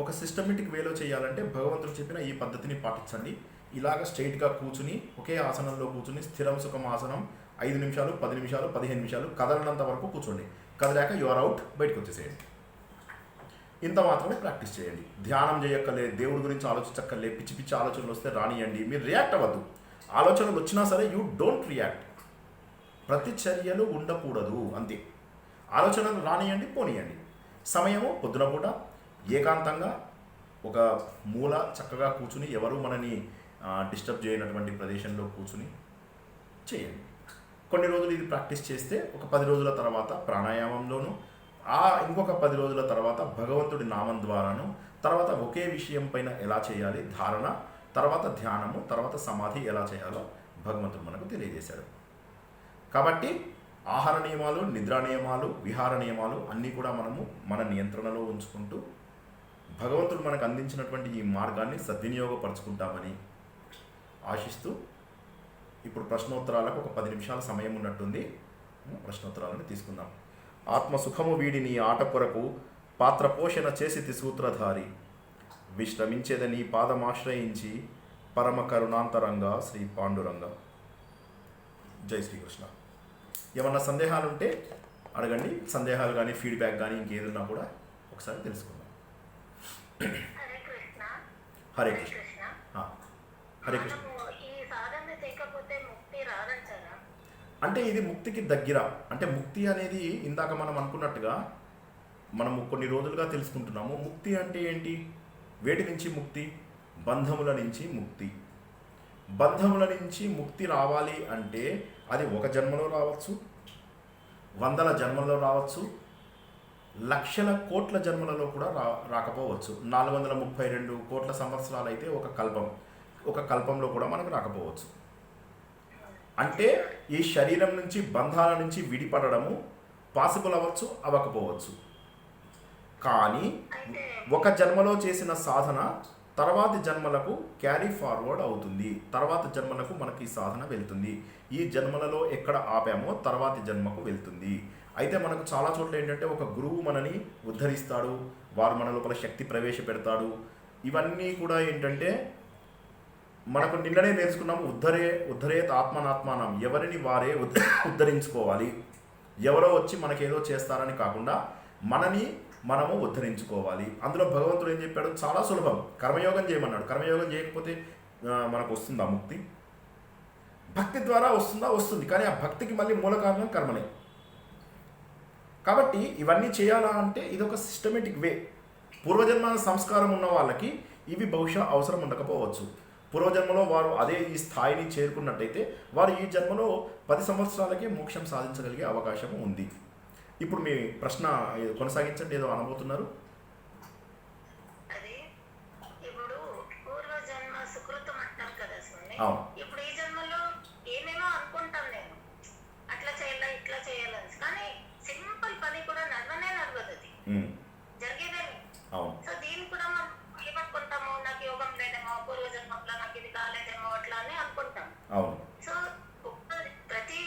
ఒక సిస్టమేటిక్ వేలో చేయాలంటే భగవంతుడు చెప్పిన ఈ పద్ధతిని పాటించండి. ఇలాగ స్ట్రైట్గా కూర్చుని ఒకే ఆసనంలో కూర్చుని స్థిరం సుఖం ఆసనం 5 నిమిషాలు, 10 నిమిషాలు, 15 నిమిషాలు కదలనంత వరకు కూర్చోండి. కదలాక యు ఆర్ అవుట్, బయటకు వచ్చేసేయండి. ఇంత మాత్రమే ప్రాక్టీస్ చేయండి. ధ్యానం చేయక్కర్లే, దేవుడి గురించి ఆలోచించక్కర్లే, పిచ్చి పిచ్చి ఆలోచనలు వస్తే రానియండి. మీరు రియాక్ట్ అవ్వద్దు. ఆలోచనలు వచ్చినా సరే యూ డోంట్ రియాక్ట్. ప్రతిచర్యలు ఉండకూడదు, అంతే. ఆలోచనలు రానియండి, పోనీయండి. సమయము పొద్దున పూట ఏకాంతంగా ఒక మూల చక్కగా కూర్చుని ఎవరు మనని డిస్టర్బ్ చేయనటువంటి ప్రదేశంలో కూర్చుని చేయండి. కొన్ని రోజులు ఇది ప్రాక్టీస్ చేస్తే ఒక 10 రోజుల తర్వాత ప్రాణాయామంలోను, ఇంకొక 10 రోజుల తర్వాత భగవంతుడి నామం ద్వారాను, తర్వాత ఒకే విషయం పైన ఎలా చేయాలి ధారణ, తర్వాత ధ్యానము, తర్వాత సమాధి ఎలా చేయాలో భగవంతుడు మనకు తెలియజేశాడు. కాబట్టి ఆహార నియమాలు, నిద్రా నియమాలు, విహార నియమాలు అన్నీ కూడా మనము మన నియంత్రణలో ఉంచుకుంటూ భగవంతుడు మనకు అందించినటువంటి ఈ మార్గాన్ని సద్వినియోగపరుచుకుంటామని ఆశిస్తూ ఇప్పుడు ప్రశ్నోత్తరాలకు ఒక 10 నిమిషాల సమయం ఉన్నట్టుంది. ప్రశ్నోత్తరాలను తీసుకుందాం. ఆత్మసుఖము వీడి నీ ఆట కొరకు పాత్ర పోషణ చేసి సూత్రధారి, విశ్రమించేదని పాదమాశ్రయించి పరమ కరుణాంతరంగా శ్రీ పాండురంగ. జై శ్రీకృష్ణ. ఏమన్నా సందేహాలు ఉంటే అడగండి. సందేహాలు కానీ ఫీడ్బ్యాక్ కానీ ఇంకేదన్నా కూడా ఒకసారి తెలుసుకుందాం. హరే కృష్ణ. హరే కృష్ణ. హరే కృష్ణ. ఈ సాధన చేయకపోతే ముక్తి రాదంటారా? అంటే ఇది ముక్తికి దగ్గర. అంటే ముక్తి అనేది ఇందాక మనం అనుకున్నట్టుగా మనము కొన్ని రోజులుగా తెలుసుకుంటున్నాము. ముక్తి అంటే ఏంటి? వేటి నుంచి ముక్తి? బంధముల నుంచి ముక్తి. బంధముల నుంచి ముక్తి రావాలి అంటే అది ఒక జన్మలో రావచ్చు, 100 జన్మల్లో రావచ్చు, లక్షల కోట్ల జన్మలలో కూడా రాకపోవచ్చు. 432 కోట్ల సంవత్సరాలు అయితే ఒక కల్పంలో కూడా మనకు రాకపోవచ్చు. అంటే ఈ శరీరం నుంచి బంధాల నుంచి విడిపడము పాసిబుల్ అవ్వచ్చు, అవ్వకపోవచ్చు. కానీ ఒక జన్మలో చేసిన సాధన తర్వాతి జన్మలకు క్యారీ ఫార్వర్డ్ అవుతుంది. తర్వాతి జన్మలకు మనకి ఈ సాధన వెళ్తుంది. ఈ జన్మలలో ఎక్కడ ఆపామో తర్వాతి జన్మకు వెళ్తుంది. అయితే మనకు చాలా చోట్ల ఏంటంటే ఒక గురువు మనని ఉద్ధరిస్తాడు, వారు మన లోపల శక్తి ప్రవేశపెడతాడు. ఇవన్నీ కూడా ఏంటంటే మనకు నిన్ననే నేర్చుకున్నాము, ఉద్ధరేత్ ఆత్మనాత్మానం, ఎవరిని వారే ఉద్ధరించుకోవాలి. ఎవరో వచ్చి మనకేదో చేస్తారని కాకుండా మనని మనము ఉద్ధరించుకోవాలి. అందులో భగవంతుడు ఏం చెప్పాడు, చాలా సులభం, కర్మయోగం చేయమన్నాడు. కర్మయోగం చేయకపోతే మనకు వస్తుందా ముక్తి? భక్తి ద్వారా వస్తుందా? వస్తుంది. కానీ ఆ భక్తికి మళ్ళీ మూల కారణం కర్మనే. కాబట్టి ఇవన్నీ చేయాలా అంటే ఇదొక సిస్టమేటిక్ వే. పూర్వజన్మ సంస్కారం ఉన్న వాళ్ళకి ఇవి బహుశా అవసరం ఉండకపోవచ్చు. పూర్వజన్మలో వారు అదే ఈ స్థాయిని చేరుకున్నట్టయితే వారు ఈ జన్మలో 10 సంవత్సరాలకే మోక్షం సాధించగలిగే అవకాశం ఉంది. ఇప్పుడు మీ ప్రశ్న కొనసాగించండి, ఏదో అనబోతున్నారు. అది ఇప్పుడు పూర్వజన్మ సుకృతం అంటాం కదా స్వామి. అవును. ఇప్పుడు ఈ జన్మలో ఏమేమో అనుకుంటాం, నేను అట్లా చేయాలా ఇట్లా చేయాలని, కానీ సింపుల్ పని కూడా నడవనే నడవదు, అది జరిగేదేమి. అవును. సో దీన్ని కూడా మనం ఏమనుకుంటాము, నాకు యోగం లేదేమో, పూర్వజన్మలో నాకు ఇది కాలేదేమో అట్లా అని అనుకుంటాం. అవును. సో ప్రతి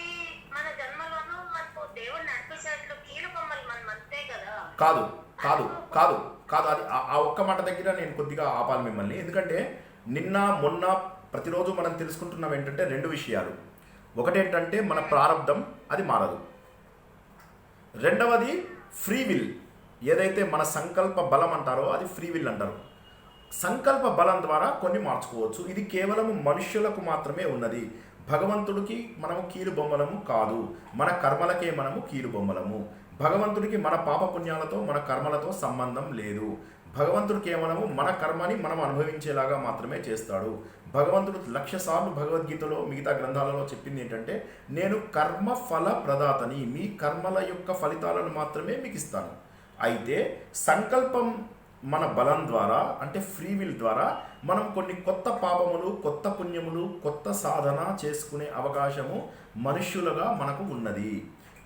మన జన్మలోనూ మనకు దేవుడు నడిపించేట్లు కీలు బొమ్మలు మనం అంతే కదా. కాదు కాదు కాదు కాదు అది ఆ ఒక్క మాట దగ్గర నేను కొద్దిగా ఆపాలి మిమ్మల్ని. ఎందుకంటే నిన్న మొన్న ప్రతిరోజు మనం తెలుసుకుంటున్నాం ఏంటంటే 2 విషయాలు. ఒకటేంటంటే మన ప్రారంధం, అది మారదు. రెండవది ఫ్రీ విల్, ఏదైతే మన సంకల్ప బలం అంటారో అది ఫ్రీ విల్ అంటారు. సంకల్ప బలం ద్వారా కొన్ని మార్చుకోవచ్చు. ఇది కేవలం మనుష్యులకు మాత్రమే ఉన్నది. భగవంతుడికి మనము కీలు బొమ్మలము కాదు, మన కర్మలకే మనము కీలు బొమ్మలము. భగవంతుడికి మన పాపపుణ్యాలతో మన కర్మలతో సంబంధం లేదు. భగవంతుడు కేవలము మన కర్మని మనం అనుభవించేలాగా మాత్రమే చేస్తాడు. భగవంతుడు 1,00,000 సార్లు భగవద్గీతలో మిగతా గ్రంథాలలో చెప్పింది ఏంటంటే, నేను కర్మ ఫల ప్రదాతని, మీ కర్మల యొక్క ఫలితాలను మాత్రమే మీకు ఇస్తాను. అయితే సంకల్పం మన బలం ద్వారా, అంటే ఫ్రీ విల్ ద్వారా మనం కొన్ని కొత్త పాపములు, కొత్త పుణ్యములు, కొత్త సాధన చేసుకునే అవకాశము మనుష్యులుగా మనకు ఉన్నది.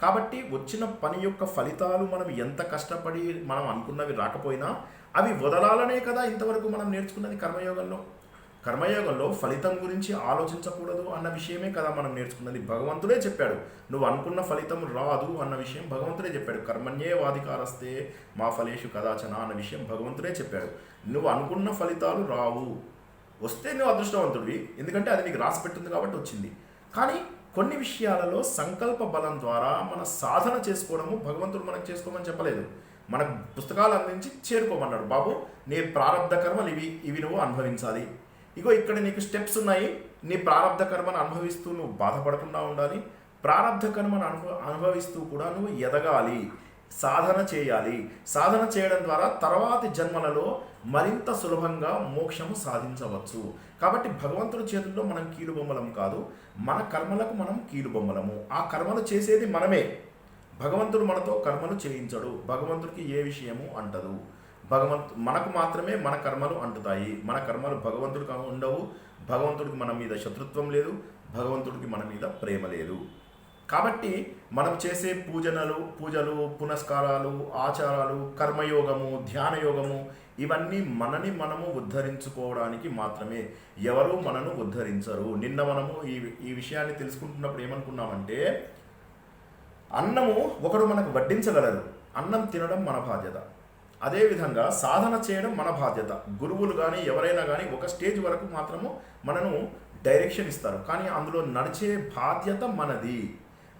కాబట్టి వచ్చిన పని యొక్క ఫలితాలు మనం ఎంత కష్టపడి మనం అనుకున్నవి రాకపోయినా అవి వదలాలనే కదా ఇంతవరకు మనం నేర్చుకున్నది కర్మయోగంలో. కర్మయోగంలో ఫలితం గురించి ఆలోచించకూడదు అన్న విషయమే కదా మనం నేర్చుకున్నది. భగవంతుడే చెప్పాడు, నువ్వు అనుకున్న ఫలితం రాదు అన్న విషయం భగవంతుడే చెప్పాడు. కర్మణ్యే వాధికారస్తే మా ఫలేషు కదాచన అన్న విషయం భగవంతుడే చెప్పాడు. నువ్వు అనుకున్న ఫలితాలు రావు, వస్తే నువ్వు అదృష్టవంతుడివి, ఎందుకంటే అది నీకు రాసి పెట్టింది కాబట్టి వచ్చింది. కానీ కొన్ని విషయాలలో సంకల్ప బలం ద్వారా మన సాధన చేసుకోవడము భగవంతుడు మనకు చేసుకోమని చెప్పలేదు. మనకు పుస్తకాలు అందించి చేరుకోమన్నాడు. బాబు, నీ ప్రారంధ కర్మలు ఇవి నువ్వు అనుభవించాలి. ఇగో ఇక్కడ నీకు స్టెప్స్ ఉన్నాయి, నీ ప్రారంధ కర్మను అనుభవిస్తూ నువ్వు బాధపడకుండా ఉండాలి. ప్రారంధ కర్మను అనుభవిస్తూ కూడా నువ్వు ఎదగాలి, సాధన చేయాలి. సాధన చేయడం ద్వారా తర్వాతి జన్మలలో మరింత సులభంగా మోక్షము సాధించవచ్చు. కాబట్టి భగవంతుడి చేతుల్లో మనం కీలుబొమ్మలం కాదు, మన కర్మలకు మనం కీలుబొమ్మలము. ఆ కర్మలు చేసేది మనమే. భగవంతుడు మనతో కర్మలు చేయించడు. భగవంతుడికి ఏ విషయము అంటదు. మనకు మాత్రమే మన కర్మలు అంటుతాయి. మన కర్మలు భగవంతుడికి ఉండవు. భగవంతుడికి మన మీద శత్రుత్వం లేదు, భగవంతుడికి మన మీద ప్రేమ లేదు. కాబట్టి మనం చేసే పూజలు, పునస్కారాలు, ఆచారాలు, కర్మయోగము, ధ్యానయోగము ఇవన్నీ మనము ఉద్ధరించుకోవడానికి మాత్రమే. ఎవరు మనను ఉద్ధరించరు. నిన్న మనము ఈ విషయాన్ని తెలుసుకుంటున్నప్పుడు ఏమనుకున్నామంటే, అన్నము ఒకడు మనకు వడ్డించగలరు, అన్నం తినడం మన బాధ్యత. అదేవిధంగా సాధన చేయడం మన బాధ్యత. గురువులు కానీ ఎవరైనా కానీ ఒక స్టేజ్ వరకు మాత్రము మనను డైరెక్షన్ ఇస్తారు, కానీ అందులో నడిచే బాధ్యత మనది.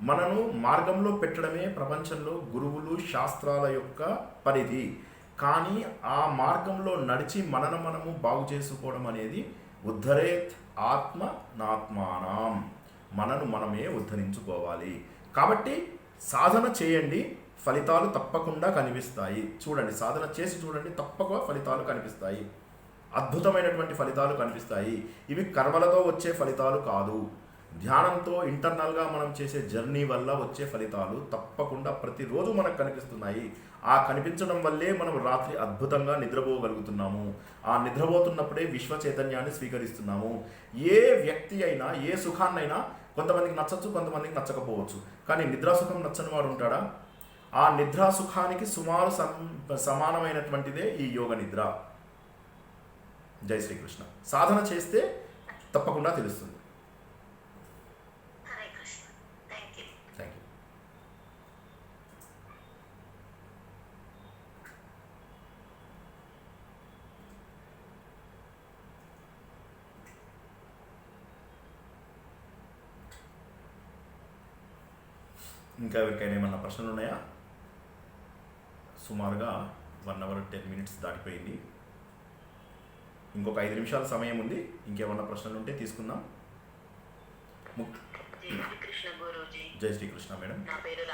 మనను మార్గంలో పెట్టడమే ప్రపంచంలో గురువులు, శాస్త్రాల యొక్క పరిధి. కానీ ఆ మార్గంలో నడిచి మనము బాగు చేసుకోవడం అనేది ఉద్ధరేత్ ఆత్మ నాత్మానం, మనమే ఉద్ధరించుకోవాలి. కాబట్టి సాధన చేయండి, ఫలితాలు తప్పకుండా కనిపిస్తాయి. చూడండి, సాధన చేసి చూడండి, తప్పక ఫలితాలు కనిపిస్తాయి. అద్భుతమైనటువంటి ఫలితాలు కనిపిస్తాయి. ఇవి కర్మలతో వచ్చే ఫలితాలు కాదు, ధ్యానంతో ఇంటర్నల్గా మనం చేసే జర్నీ వల్ల వచ్చే ఫలితాలు తప్పకుండా ప్రతిరోజు మనకు కనిపిస్తున్నాయి. ఆ కనిపించడం వల్లే మనం రాత్రి అద్భుతంగా నిద్రపోగలుగుతున్నాము. ఆ నిద్రపోతున్నప్పుడే విశ్వ చైతన్యాన్ని స్వీకరిస్తున్నాము. ఏ వ్యక్తి అయినా ఏ సుఖాన్నైనా కొంతమందికి నచ్చచ్చు, కొంతమందికి నచ్చకపోవచ్చు. కానీ నిద్రాసుఖం నచ్చని వాడు ఉంటాడా? ఆ నిద్రాసుఖానికి సుమారు సమానమైనటువంటిదే ఈ యోగ నిద్ర. జై శ్రీకృష్ణ. సాధన చేస్తే తప్పకుండా తెలుస్తుంది. Hare Krishna. Thank you. Thank you. ఇంకా ఎవరికైనా ఏమన్నా ప్రశ్నలు ఉన్నాయా? సుమారుగా 1 hour 10 minutes దాటిపోయింది. ఇంకొక 5 నిమిషాల సమయం ఉంది. ఇంకేమన్నా ప్రశ్నలు ఉంటే తీసుకుందాం. జై శ్రీకృష్ణ గురూజీ. జై శ్రీకృష్ణ మేడం. నా పేరు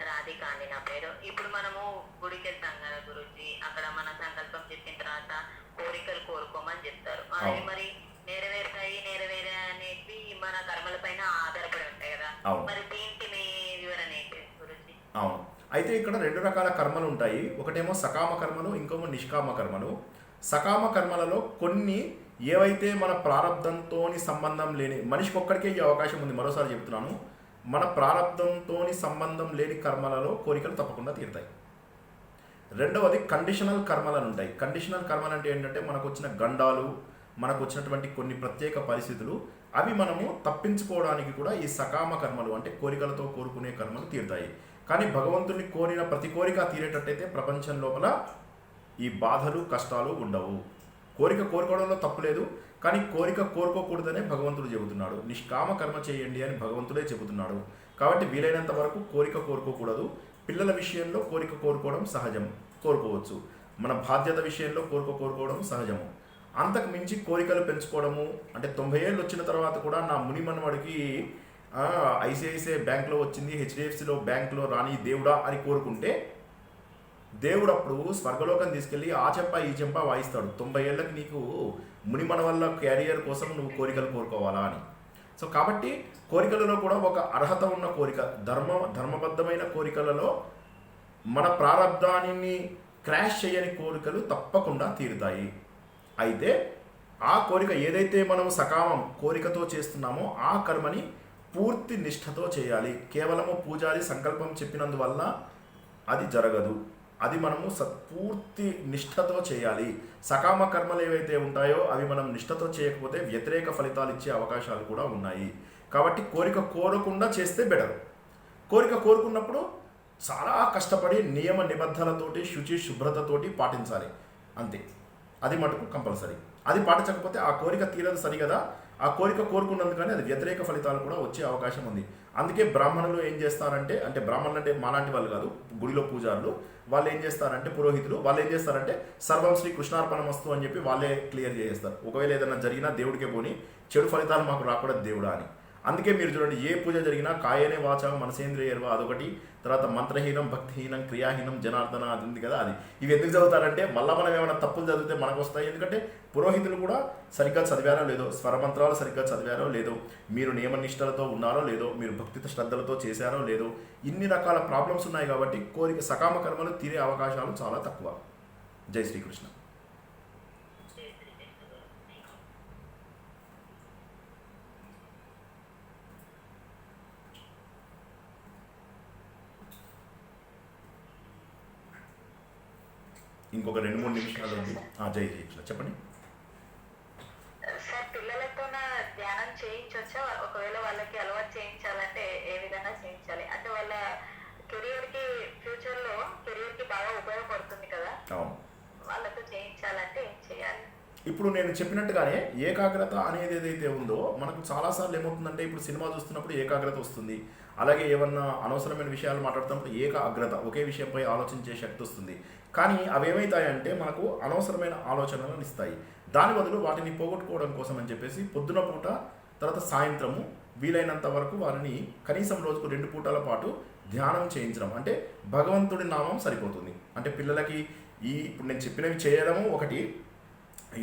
రాధిక అండి నా పేరు. ఇప్పుడు మనము గుడికి వెళ్తాం కదా గురూజీ, అక్కడ మన సంకల్పం చెప్పిన తర్వాత కోరికలు కోరుకోమని చెప్తారు. అవి మరి నెరవేరుతాయి నెరవేరే అనేవి మన కర్మల పైన ఆధారపడి ఉంటాయి కదా. మరి దీనికి మీ వివరణ ఏంటి గురూజీ? అవును. అయితే ఇక్కడ 2 రకాల కర్మలు ఉంటాయి. ఒకటేమో సకామ కర్మలు, ఇంకోమో నిష్కామ కర్మలు. సకామ కర్మలలో కొన్ని ఏవైతే మన ప్రారంధంతో సంబంధం లేని, మనిషికి ఒక్కడికే ఈ అవకాశం ఉంది, మరోసారి చెప్తున్నాను, మన ప్రారంధంతో సంబంధం లేని కర్మలలో కోరికలు తప్పకుండా తీరుతాయి. రెండవది కండిషనల్ కర్మలు అని ఉంటాయి. కండిషనల్ కర్మలు అంటే ఏంటంటే మనకు వచ్చిన గండాలు, మనకు వచ్చినటువంటి కొన్ని ప్రత్యేక పరిస్థితులు, అవి మనము తప్పించుకోవడానికి కూడా ఈ సకామ కర్మలు అంటే కోరికలతో కోరుకునే కర్మలు తీరుతాయి. కానీ భగవంతుని కోరిన ప్రతి కోరిక తీరేటట్టయితే ప్రపంచం లోపల ఈ బాధలు కష్టాలు ఉండవు. కోరిక కోరుకోవడంలో తప్పులేదు, కానీ కోరిక కోరుకోకూడదనే భగవంతుడు చెబుతున్నాడు. నిష్కామ కర్మ చేయండి అని భగవంతుడే చెబుతున్నాడు. కాబట్టి వీలైనంత వరకు కోరిక కోరుకోకూడదు. పిల్లల విషయంలో కోరిక కోరుకోవడం సహజం, కోరుకోవచ్చు. మన బాధ్యత విషయంలో కోరుకోవడం సహజము. అంతకు మించి కోరికలు పెంచుకోవడము అంటే 90 ఏళ్ళు వచ్చిన తర్వాత కూడా నా మునిమనవాడికి ఐసిఐసిఐ బ్యాంక్లో వచ్చింది, హెచ్డిఎఫ్సిలో బ్యాంక్లో రాని దేవుడా అని కోరుకుంటే దేవుడు అప్పుడు స్వర్గలోకం తీసుకెళ్ళి ఆ చెంప ఈ చెంప వాయిస్తాడు. 90 ఏళ్ళకి నీకు మునిమన వల్ల క్యారియర్ కోసం నువ్వు కోరికలు కోరుకోవాలా అని. సో కాబట్టి కోరికలలో కూడా ఒక అర్హత ఉన్న కోరిక, ధర్మబద్ధమైన కోరికలలో మన ప్రారంధాన్ని క్రాష్ చేయని కోరికలు తప్పకుండా తీరుతాయి. అయితే ఆ కోరిక ఏదైతే మనం సకామం కోరికతో చేస్తున్నామో ఆ కర్మని పూర్తి నిష్ఠతో చేయాలి. కేవలము పూజారి సంకల్పం చెప్పినందువల్ల అది జరగదు. అది మనము పూర్తి నిష్ఠతో చేయాలి. సకామ కర్మలు ఏవైతే ఉంటాయో అవి మనం నిష్ఠతో చేయకపోతే వ్యతిరేక ఫలితాలు ఇచ్చే అవకాశాలు కూడా ఉన్నాయి. కాబట్టి కోరిక కోరకుండా చేస్తే బెటర్. కోరిక కోరుకున్నప్పుడు చాలా కష్టపడి నియమ నిబద్ధలతోటి శుచి శుభ్రతతోటి పాటించాలి, అంతే. అది మటుకు కంపల్సరీ. అది పాటించకపోతే ఆ కోరిక తీరదు సరిగదా. ఆ కోరిక కోరుకున్నందుకని అది వ్యతిరేక ఫలితాలు కూడా వచ్చే అవకాశం ఉంది. అందుకే బ్రాహ్మణులు ఏం చేస్తారంటే, అంటే బ్రాహ్మణులు అంటే మాలాంటి వాళ్ళు కాదు, గుడిలో పూజారులు, వాళ్ళు ఏం చేస్తారంటే, పురోహితులు వాళ్ళు ఏం చేస్తారంటే సర్వం శ్రీ కృష్ణార్పణమస్తు అని చెప్పి వాళ్ళే క్లియర్ చేస్తారు. ఒకవేళ ఏదైనా జరిగినా దేవుడికే పోని, చెడు ఫలితాలు మాకు రాకూడదు దేవుడా అని. అందుకే మీరు చూడండి, ఏ పూజ జరిగినా కాయనే వాచ మనసేంద్రియర్వ అదొకటి, తర్వాత మంత్రహీనం భక్తిహీనం క్రియాహీనం జనార్దన అది ఉంది కదా, అది. ఇవి ఎందుకు చదువుతారంటే మళ్ళీ మనం ఏమైనా తప్పులు చదివితే మనకు వస్తాయి. ఎందుకంటే పురోహితులు కూడా సరిగ్గా చదివారో లేదో, స్వరమంత్రాలు సరిగ్గా చదివారో లేదో, మీరు నియమనిష్టలతో ఉన్నారో లేదో, మీరు భక్తితో శ్రద్ధలతో చేశారో లేదో, ఇన్ని రకాల ప్రాబ్లమ్స్ ఉన్నాయి. కాబట్టి కోరిక సకామ కర్మలు తీరే అవకాశాలు చాలా తక్కువ. జై శ్రీకృష్ణ. ఇంకొక 2-3 నిమిషాలు ఉంది. జై శ్రీకృష్ణ చెప్పండి. సార్, పిల్లలతో ధ్యానం చేయించవచ్చా? ఒకవేళ వాళ్ళకి అలవాటు చేయించాలంటే ఏ విధంగా చేయించాలి? అంటే వాళ్ళ కెరియర్కి ఫ్యూచర్లో కెరియర్కి బాగా ఉపయోగపడుతుంది కదా, వాళ్ళతో చేయించాలంటే ఏం చేయాలి? ఇప్పుడు నేను చెప్పినట్టుగానే ఏకాగ్రత అనేది ఏదైతే ఉందో మనకు చాలాసార్లు ఏమవుతుందంటే, ఇప్పుడు సినిమా చూస్తున్నప్పుడు ఏకాగ్రత వస్తుంది. అలాగే ఏమన్నా అనవసరమైన విషయాలు మాట్లాడుతున్నప్పుడు ఏకాగ్రత, ఒకే విషయంపై ఆలోచించే శక్తి వస్తుంది. కానీ అవి ఏమవుతాయంటే మనకు అనవసరమైన ఆలోచనలను ఇస్తాయి. దాని బదులు వాటిని పోగొట్టుకోవడం కోసం అని చెప్పేసి పొద్దున పూట తర్వాత సాయంత్రము వీలైనంత వరకు వారిని కనీసం రోజుకు 2 పూటల పాటు ధ్యానం చేయించడం, అంటే భగవంతుడి నామం సరిపోతుంది. అంటే పిల్లలకి ఇప్పుడు నేను చెప్పినవి చేయడము ఒకటి,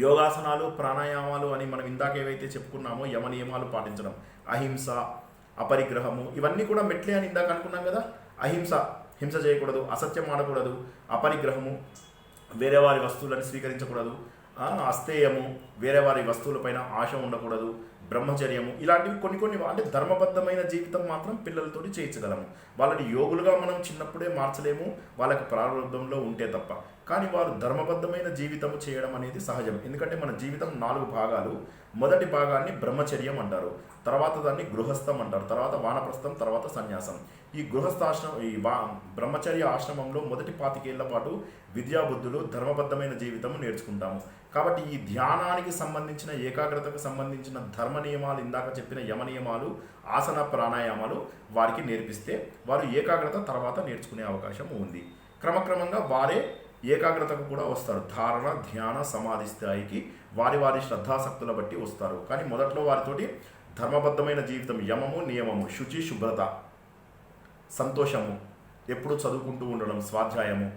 యోగాసనాలు ప్రాణాయామాలు అని మనం ఇందాక ఏవైతే చెప్పుకున్నామో యమ నియమాలు పాటించడం, అహింస అపరిగ్రహము, ఇవన్నీ కూడా మెట్లే అని ఇందాక అనుకున్నాం కదా. అహింస, హింస చేయకూడదు, అసత్యం ఆడకూడదు, అపరిగ్రహము వేరే వారి వస్తువులను స్వీకరించకూడదు, అస్థేయము వేరే వారి వస్తువులపైన ఆశ ఉండకూడదు, బ్రహ్మచర్యము, ఇలాంటివి కొన్ని అంటే ధర్మబద్ధమైన జీవితం మాత్రం పిల్లలతోటి చేయించగలము. వాళ్ళని యోగులుగా మనం చిన్నప్పుడే మార్చలేము, వాళ్ళకి ప్రారంభంలో ఉంటే తప్ప. కానీ వారు ధర్మబద్ధమైన జీవితం చేయడం అనేది సహజం. ఎందుకంటే మన జీవితం 4 భాగాలు. మొదటి భాగాన్ని బ్రహ్మచర్యం అంటారు, తర్వాత దాన్ని గృహస్థం అంటారు, తర్వాత వానప్రస్థం, తర్వాత సన్యాసం. ఈ గృహస్థాశ్రమం బ్రహ్మచర్య ఆశ్రమంలో మొదటి 25 ఏళ్ల పాటు విద్యాబుద్ధులు ధర్మబద్ధమైన జీవితం నేర్చుకుంటాము. కాబట్టి ఈ ధ్యానానికి సంబంధించిన, ఏకాగ్రతకు సంబంధించిన ధర్మ నియమాలు, ఇందాక చెప్పిన యమ నియమాలు, ఆసన ప్రాణాయామాలు వారికి నేర్పిస్తే వారు ఏకాగ్రత తర్వాత నేర్చుకునే అవకాశం ఉంది. క్రమక్రమంగా వారే ఏకాగ్రతకు కూడా వస్తారు. ధారణ, ధ్యాన, సమాధి స్థాయికి వారి వారి శ్రద్ధాశక్తుల బట్టి వస్తారు. కానీ మొదట్లో వారితోటి ధర్మబద్ధమైన జీవితం, యమము, నియమము, శుచి, శుభ్రత, సంతోషము, ఎప్పుడు చదువుకుంటూ ఉండడం, స్వాధ్యాయము,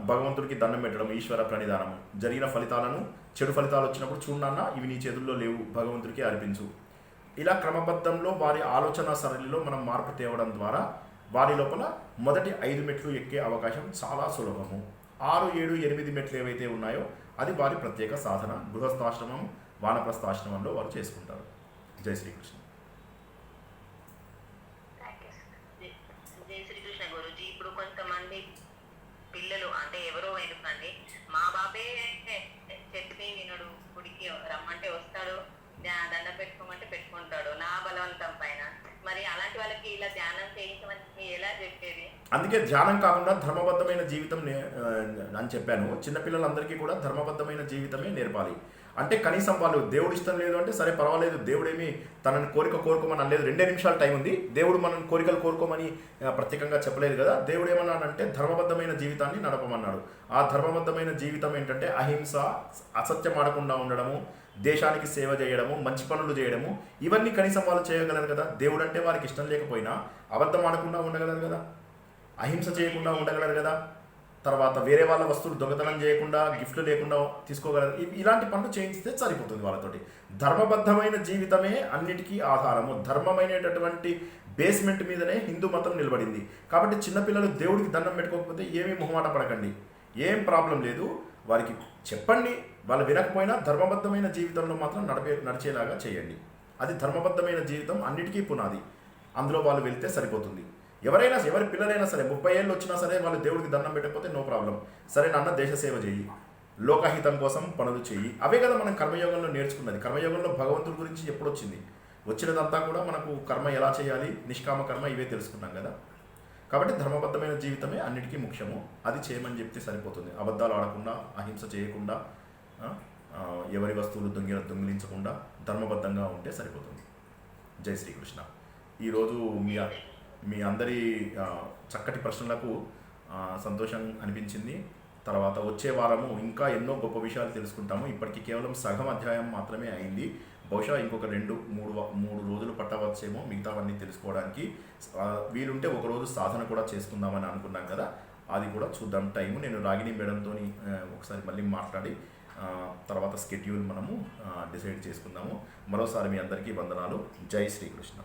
భగవంతుడికి దండం పెట్టడం, ఈశ్వర ప్రణిధానము, జరిగిన ఫలితాలను, చెడు ఫలితాలు వచ్చినప్పుడు చూడన్నా ఇవి నీ చేతుల్లో లేవు, భగవంతుడికి అర్పించు. ఇలా క్రమబద్ధంలో వారి ఆలోచన సరళిలో మనం మార్పు తేవడం ద్వారా వారి లోపల మొదటి 5 మెట్లు ఎక్కే అవకాశం చాలా సులభము. 6, 7, 8 మెట్లు ఏవైతే ఉన్నాయో అది వారి ప్రత్యేక సాధన. గృహస్థాశ్రమం, వానప్రస్థాశ్రమంలో వారు చేసుకుంటారు. జై శ్రీకృష్ణ. జై శ్రీకృష్ణ గురూజీ. ఇప్పుడు కొంతమంది పిల్లలు అంటే ఎవరో ఎందుకండి, మా బాబే చెప్పి వినడు, గుడికి రమ్మంటే వస్తాడు, దండం పెట్టుకోమంటే పెట్టుకుంటాడు, నా బలవంతం పైన. మరి అలాంటి వాళ్ళకి ఇలా ధ్యానం చేయించమని ఎలా చెప్పేది? అందుకే ధ్యానం కాకుండా ధర్మబద్ధమైన జీవితం అని చెప్పాను. చిన్నపిల్లలందరికీ కూడా ధర్మబద్ధమైన జీవితమే నేర్పాలి. అంటే కనీసం వాళ్ళు దేవుడు ఇష్టం లేదు అంటే సరే పర్వాలేదు, దేవుడేమి తనని కోరుకోమని అనలేదు. 2 నిమిషాలు టైం ఉంది, దేవుడు మనం కోరికలు కోరుకోమని ప్రత్యేకంగా చెప్పలేదు కదా. దేవుడు ఏమన్నాడంటే ధర్మబద్ధమైన జీవితాన్ని నడపమన్నాడు. ఆ ధర్మబద్ధమైన జీవితం ఏంటంటే అహింస, అసత్యం ఆడకుండా ఉండడము, దేశానికి సేవ చేయడము, మంచి పనులు చేయడము, ఇవన్నీ కనీసం వాళ్ళు చేయగలరు కదా. దేవుడు అంటే వారికి ఇష్టం లేకపోయినా అబద్ధం ఆడకుండా ఉండగలరు కదా, అహింస చేయకుండా ఉండగలరు కదా, తర్వాత వేరే వాళ్ళ వస్తువులు దొంగతనం చేయకుండా, గిఫ్ట్లు లేకుండా తీసుకోగలరు. ఇలాంటి పనులు చేయిస్తే సరిపోతుంది వాళ్ళతోటి. ధర్మబద్ధమైన జీవితమే అన్నిటికీ ఆధారము. ధర్మమైనటువంటి బేస్మెంట్ మీదనే హిందూ మతం నిలబడింది. కాబట్టి చిన్నపిల్లలు దేవుడికి దండం పెట్టుకోకపోతే ఏమీ మొహమాట పడకండి, ఏం ప్రాబ్లం లేదు. వారికి చెప్పండి, వాళ్ళు వినకపోయినా ధర్మబద్ధమైన జీవితంలో మాత్రం నడిచేలాగా చేయండి. అది ధర్మబద్ధమైన జీవితం అన్నిటికీ పునాది. అందులో వాళ్ళు వెళ్తే సరిపోతుంది. ఎవరి పిల్లలైనా సరే 30 ఏళ్ళు వచ్చినా సరే వాళ్ళు దేవుడికి దండం పెట్టకపోతే నో ప్రాబ్లం. సరే నాన్న, దేశ సేవ చేయి, లోకహితం కోసం పనులు చేయి, అవే కదా మనం కర్మయోగంలో నేర్చుకున్నది. కర్మయోగంలో భగవంతుడి గురించి ఎప్పుడు వచ్చింది? వచ్చినదంతా కూడా మనకు కర్మ ఎలా చేయాలి, నిష్కామ కర్మ, ఇవే తెలుసుకున్నాం కదా. కాబట్టి ధర్మబద్ధమైన జీవితమే అన్నిటికీ ముఖ్యము. అది చేయమని చెప్తే సరిపోతుంది. అబద్ధాలు ఆడకుండా, అహింస చేయకుండా, ఎవరి వస్తువులు దొంగిలించకుండా ధర్మబద్ధంగా ఉంటే సరిపోతుంది. జై శ్రీకృష్ణ. ఈరోజు మీ అందరి చక్కటి ప్రశ్నలకు సంతోషం అనిపించింది. తర్వాత వచ్చే వారము ఇంకా ఎన్నో గొప్ప విషయాలు తెలుసుకుంటాము. ఇప్పటికీ కేవలం సగం అధ్యాయం మాత్రమే అయింది. బహుశా ఇంకొక 2-3 రోజులు పట్టవచ్చేమో మిగతావన్నీ తెలుసుకోవడానికి. వీలుంటే ఒకరోజు సాధన కూడా చేసుకుందామని అనుకున్నాం కదా, అది కూడా చూద్దాం. టైము నేను రాగిణి మేడంతో ఒకసారి మళ్ళీ మాట్లాడి తర్వాత స్కెడ్యూల్ మనము డిసైడ్ చేసుకుందాము. మరోసారి మీ అందరికీ వందనాలు. జై శ్రీకృష్ణ.